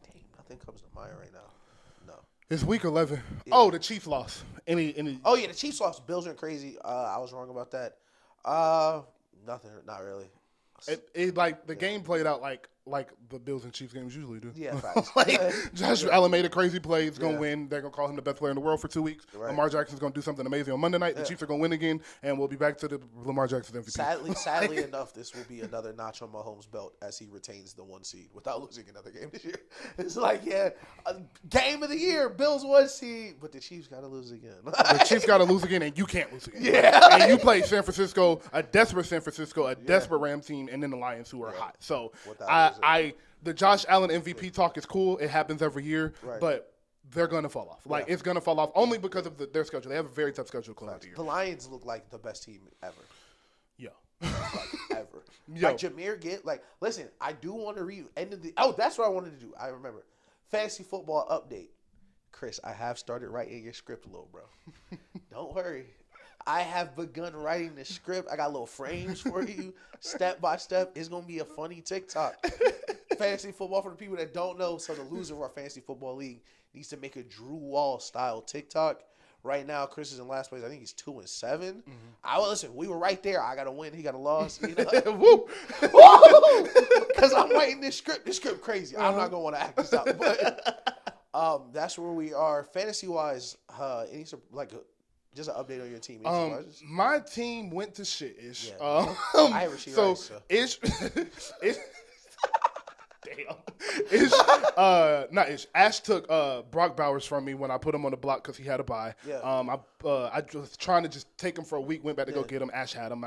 Damn, nothing comes to mind right now. No. It's week 11. Yeah. Oh, the Chiefs lost. Any? Oh yeah, the Chiefs lost. Bills are crazy. I was wrong about that. Nothing. Not really. It like the game played out like like the Bills and Chiefs games usually do. Yeah, facts. Like, Josh Allen made a crazy play. He's going to win. They're going to call him the best player in the world for 2 weeks. Right. Lamar Jackson's going to do something amazing on Monday night. The Chiefs are going to win again, and we'll be back to the Lamar Jackson MVP. Sadly enough, this will be another notch on Mahomes' belt as he retains the 1 seed without losing another game this year. It's like, game of the year, Bills 1 seed, but the Chiefs got to lose again. The Chiefs got to lose again, and you can't lose again. Yeah. And you play San Francisco, a desperate San Francisco, a desperate Ram team, and then the Lions who are hot. So the Josh Allen MVP talk is cool. It happens every year, but they're going to fall off. Like, it's going to fall off only because of their schedule. They have a very tough schedule close out the year. The Lions look like the best team ever. Yo. Ever. Like, Jameer listen, I do want to that's what I wanted to do. I remember. Fantasy football update. Chris, I have started writing your script a little, bro. Don't worry. I have begun writing the script. I got little frames for you, step by step. It's going to be a funny TikTok. Fantasy football, for the people that don't know, so the loser of our fantasy football league needs to make a Drew Wall style TikTok. Right now, Chris is in last place. I think he's 2-7. Mm-hmm. Listen, we were right there. I got to win. He got a loss. You know? Woo! Because I'm writing this script. This script crazy. I'm not going to want to act this out. But that's where we are. Fantasy-wise, just an update on your team. My team went to shit-ish. Yeah. I ever see so. Ish. Damn. Ash took Brock Bowers from me when I put him on the block because he had a bye. Yeah. I was trying to just take him for a week, went back to go get him. Ash had him.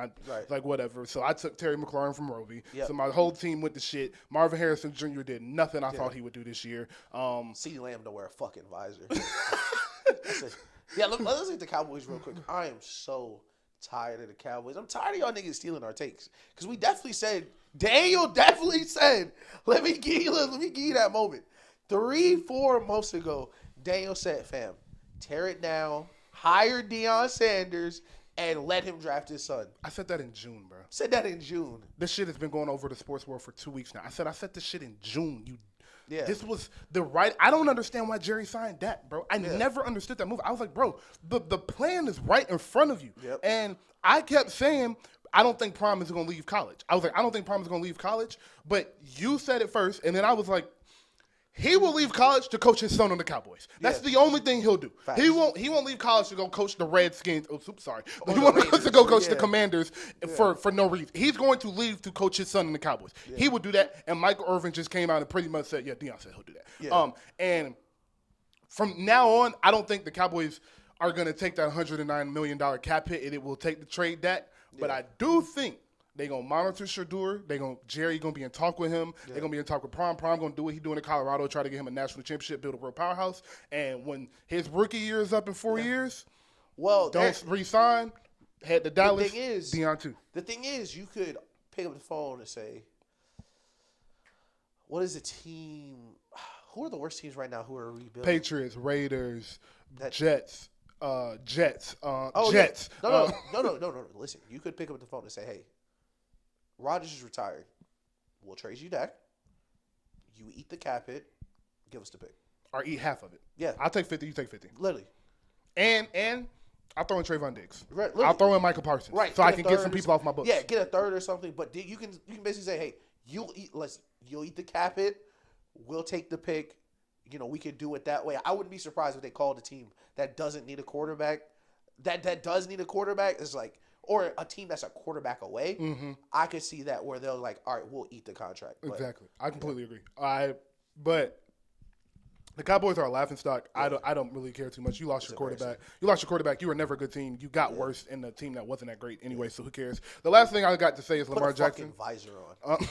Like, whatever. So I took Terry McLaurin from Roby. Yep. So my whole team went to shit. Marvin Harrison Jr. did nothing I thought he would do this year. CeeDee Lamb don't wear a fucking visor. Let's look at the Cowboys real quick. I am so tired of the Cowboys. I'm tired of y'all niggas stealing our takes. Because we definitely said, Daniel definitely said, let me give you that moment. 3-4 months ago, Daniel said, fam, tear it down, hire Deion Sanders, and let him draft his son. I said that in June, bro. Said that in June. This shit has been going over the sports world for 2 weeks now. I said this shit in June. This was the right. I don't understand why Jerry signed that, bro. I never understood that move. I was like, bro, the plan is right in front of you. Yep. And I kept saying, I don't think Prime is going to leave college. I was like, I don't think Prime is going to leave college. But you said it first, and then I was like, he will leave college to coach his son on the Cowboys. That's the only thing he'll do. Facts. He won't leave college to go coach the Redskins. Oh, sorry. He won't to go coach the Commanders for no reason. He's going to leave to coach his son in the Cowboys. Yeah. He would do that. And Michael Irvin just came out and pretty much said, Deion said he'll do that. Yeah. And from now on, I don't think the Cowboys are going to take that $109 million cap hit, and it will take the trade that. Yeah. But I do think they're going to monitor Shedeur. Jerry going to be in talk with him. Yeah. They're going to be in talk with Prime. Prime going to do what he's doing in Colorado, try to get him a national championship, build a real powerhouse. And when his rookie year is up in 4 years, don't re-sign, head to Dallas, Deion too. The thing is, you could pick up the phone and say, what is the team? Who are the worst teams right now who are rebuilding? Patriots, Raiders, Jets. Jets. Jets. Yeah. No. Listen, you could pick up the phone and say, hey, Rodgers is retired. We'll trade you Dak. You eat the cap hit. Give us the pick. Or eat half of it. Yeah. I'll take 50. You take 50. Literally. And I'll throw in Trayvon Diggs. Right. I'll throw in Michael Parsons. Right. So I can get some people off my books. Yeah, get a third or something. But you can basically say, hey, you'll eat the cap hit. We'll take the pick. We could do it that way. I wouldn't be surprised if they called a team that doesn't need a quarterback. That does need a quarterback is like, or a team that's a quarterback away. Mm-hmm. I could see that where they're like, all right, we'll eat the contract. But, exactly. I completely agree. But the Cowboys are a laughingstock. Yeah. I don't really care too much. You lost your quarterback. You were never a good team. You got worse in the team that wasn't that great anyway, so who cares? The last thing I got to say is Lamar Jackson. Put a fucking visor on.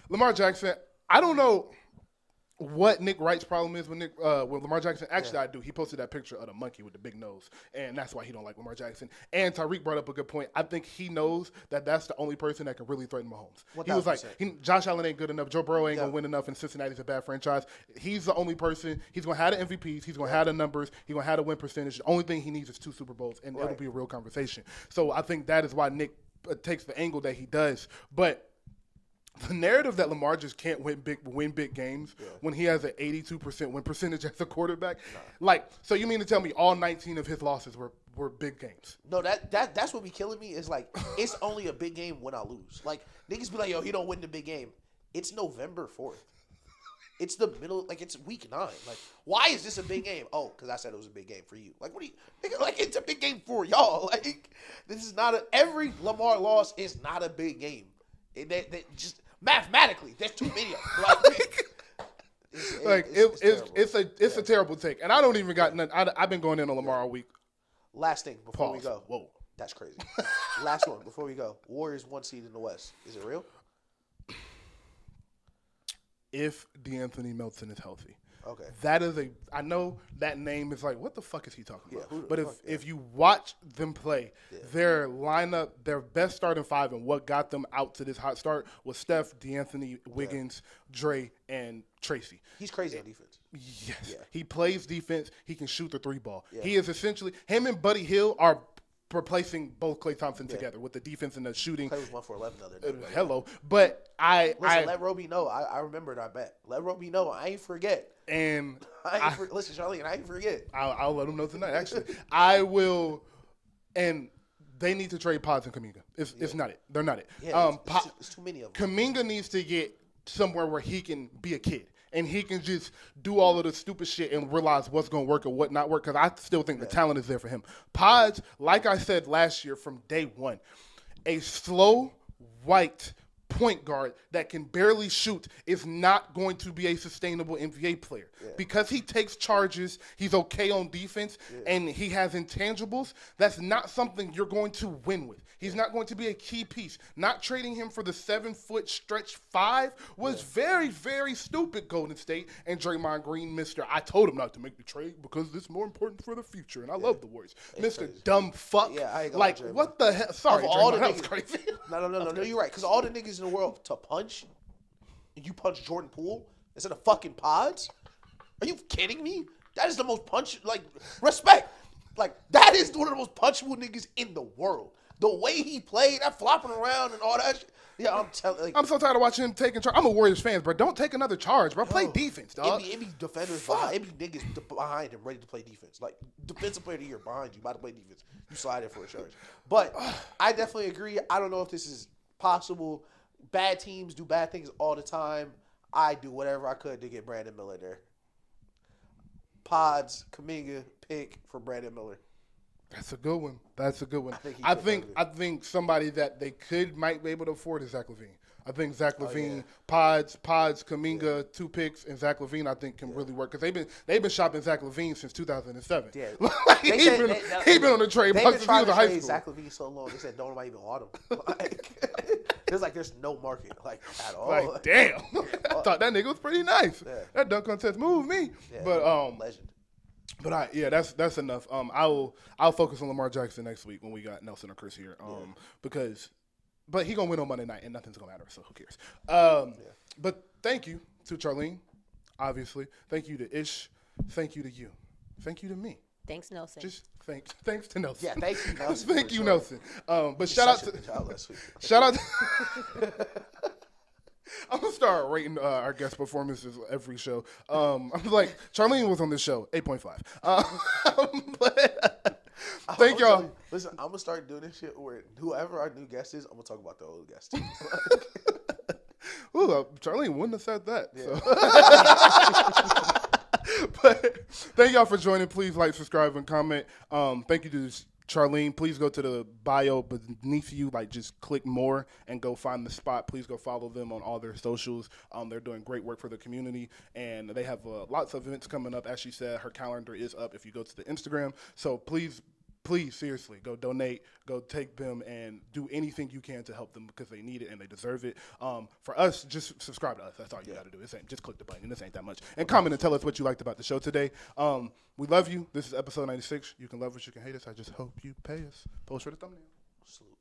Lamar Jackson, I don't know what Nick Wright's problem is with Lamar Jackson. Actually, I do. He posted that picture of the monkey with the big nose, and that's why he don't like Lamar Jackson. And Tyreek brought up a good point. I think he knows that that's the only person that can really threaten Mahomes. He was like, Josh Allen ain't good enough. Joe Burrow ain't going to win enough, and Cincinnati's a bad franchise. He's the only person. He's going to have the MVPs. He's going to have the numbers. He's going to have the win percentage. The only thing he needs is 2 Super Bowls, and it'll be a real conversation. So I think that is why Nick takes the angle that he does. But the narrative that Lamar just can't win big games when he has an 82% win percentage as a quarterback, so you mean to tell me all 19 of his losses were big games? No, that's what be killing me is like it's only a big game when I lose. Like niggas be like, yo, he don't win the big game. It's November 4th. It's the middle, like it's week 9. Like, why is this a big game? Oh, because I said it was a big game for you. Like, what do you think? Like, it's a big game for y'all. Like, this is not every Lamar loss is not a big game. They just mathematically, there's too many of them. Like, it's a terrible take, and I don't even got nothing. I've been going in on Lamar all week. Last thing before we go. Whoa, that's crazy. Last one before we go. Warriors 1 seed in the West. Is it real? If DeAnthony Melton is healthy. Okay. That is I know that name is like, what the fuck is he talking about? But if you watch them play, their lineup, their best starting 5 and what got them out to this hot start was Steph, DeAnthony, Wiggins, Dre, and Tracy. He's crazy on defense. Yes. Yeah. He plays defense. He can shoot the 3 ball. Yeah. He is essentially, him and Buddy Hield are replacing both Klay Thompson together with the defense and the shooting. Klay was 1 for 11 the other day. Hello. But let Roby know. I remembered our bet. Let Roby know. I ain't forget. And listen, Charlene, I ain't forget. I'll let him know tonight, actually. I will, and they need to trade Pods and Kuminga. It's not it. They're not it. Yeah, it's too many of them. Kuminga needs to get somewhere where he can be a kid. And he can just do all of the stupid shit and realize what's going to work and what not work, because I still think the talent is there for him. Pods, like I said last year from day one, a slow, white point guard that can barely shoot is not going to be a sustainable NBA player. Because he takes charges, he's okay on defense, and he has intangibles, that's not something you're going to win with. He's not going to be a key piece. Not trading him for the 7-foot stretch 5 was very, very stupid, Golden State. And Draymond Green, I told him not to make the trade because it's more important for the future. And I love the Warriors. Mr. Crazy. Dumb fuck. Yeah, I ain't gonna like, what the hell? Sorry, all Draymond, the that was niggas, crazy. No, you're right. Because all the niggas in the world to punch, you punch Jordan Poole instead of fucking Pods? Are you kidding me? That is the most respect. Like, that is one of the most punchable niggas in the world. The way he played, that flopping around and all that shit. Yeah, I'm telling you. I'm so tired of watching him taking charge. I'm a Warriors fan, bro. Don't take another charge, bro. Play defense, dog. It be defenders behind. It be niggas behind him ready to play defense. Like, defensive player of the year behind you, about to play defense. You slide in for a charge. But I definitely agree. I don't know if this is possible. Bad teams do bad things all the time. I do whatever I could to get Brandon Miller there. Pods, Kuminga, pick for Brandon Miller. That's a good one. I think somebody that they might be able to afford is Zach LaVine. I think Zach LaVine, Pods, Kuminga, 2 picks, and Zach LaVine I think can really work because they've been shopping Zach LaVine since 2007. Yeah, he's been on the trade block since he was in high school. Zach LaVine so long they said don't nobody even want him. There's no market at all. Like damn, I thought that nigga was pretty nice. Yeah. That dunk contest moved me. Yeah, but legend. But that's enough. I'll focus on Lamar Jackson next week when we got Nelson or Chris here. But he gonna win on Monday night and nothing's gonna matter. So who cares? But thank you to Charlene, obviously. Thank you to Ish. Thank you to you. Thank you to me. Thanks, Nelson. Just thanks to Nelson. Yeah, thank you, Nelson. Thank you, Nelson. But shout out. I'm gonna start rating our guest performances every show. I'm like Charlene was on this show, 8.5. But thank y'all. Listen, I'm gonna start doing this shit where whoever our new guest is, I'm gonna talk about the old guest. Ooh, Charlene wouldn't have said that. Yeah. So. But thank y'all for joining. Please like, subscribe, and comment. Thank you to Charlene. Please go to the bio beneath you. Just click more and go find the spot. Please go follow them on all their socials. They're doing great work for the community, and they have lots of events coming up. As she said, her calendar is up if you go to the Instagram. So please, seriously, go donate. Go take them and do anything you can to help them because they need it and they deserve it. For us, just subscribe to us. That's all you got to do. Just click the button. This ain't that much. And comment and tell us what you liked about the show today. We love you. This is episode 96. You can love us. You can hate us. I just hope you pay us. Post for the thumbnail. Salute.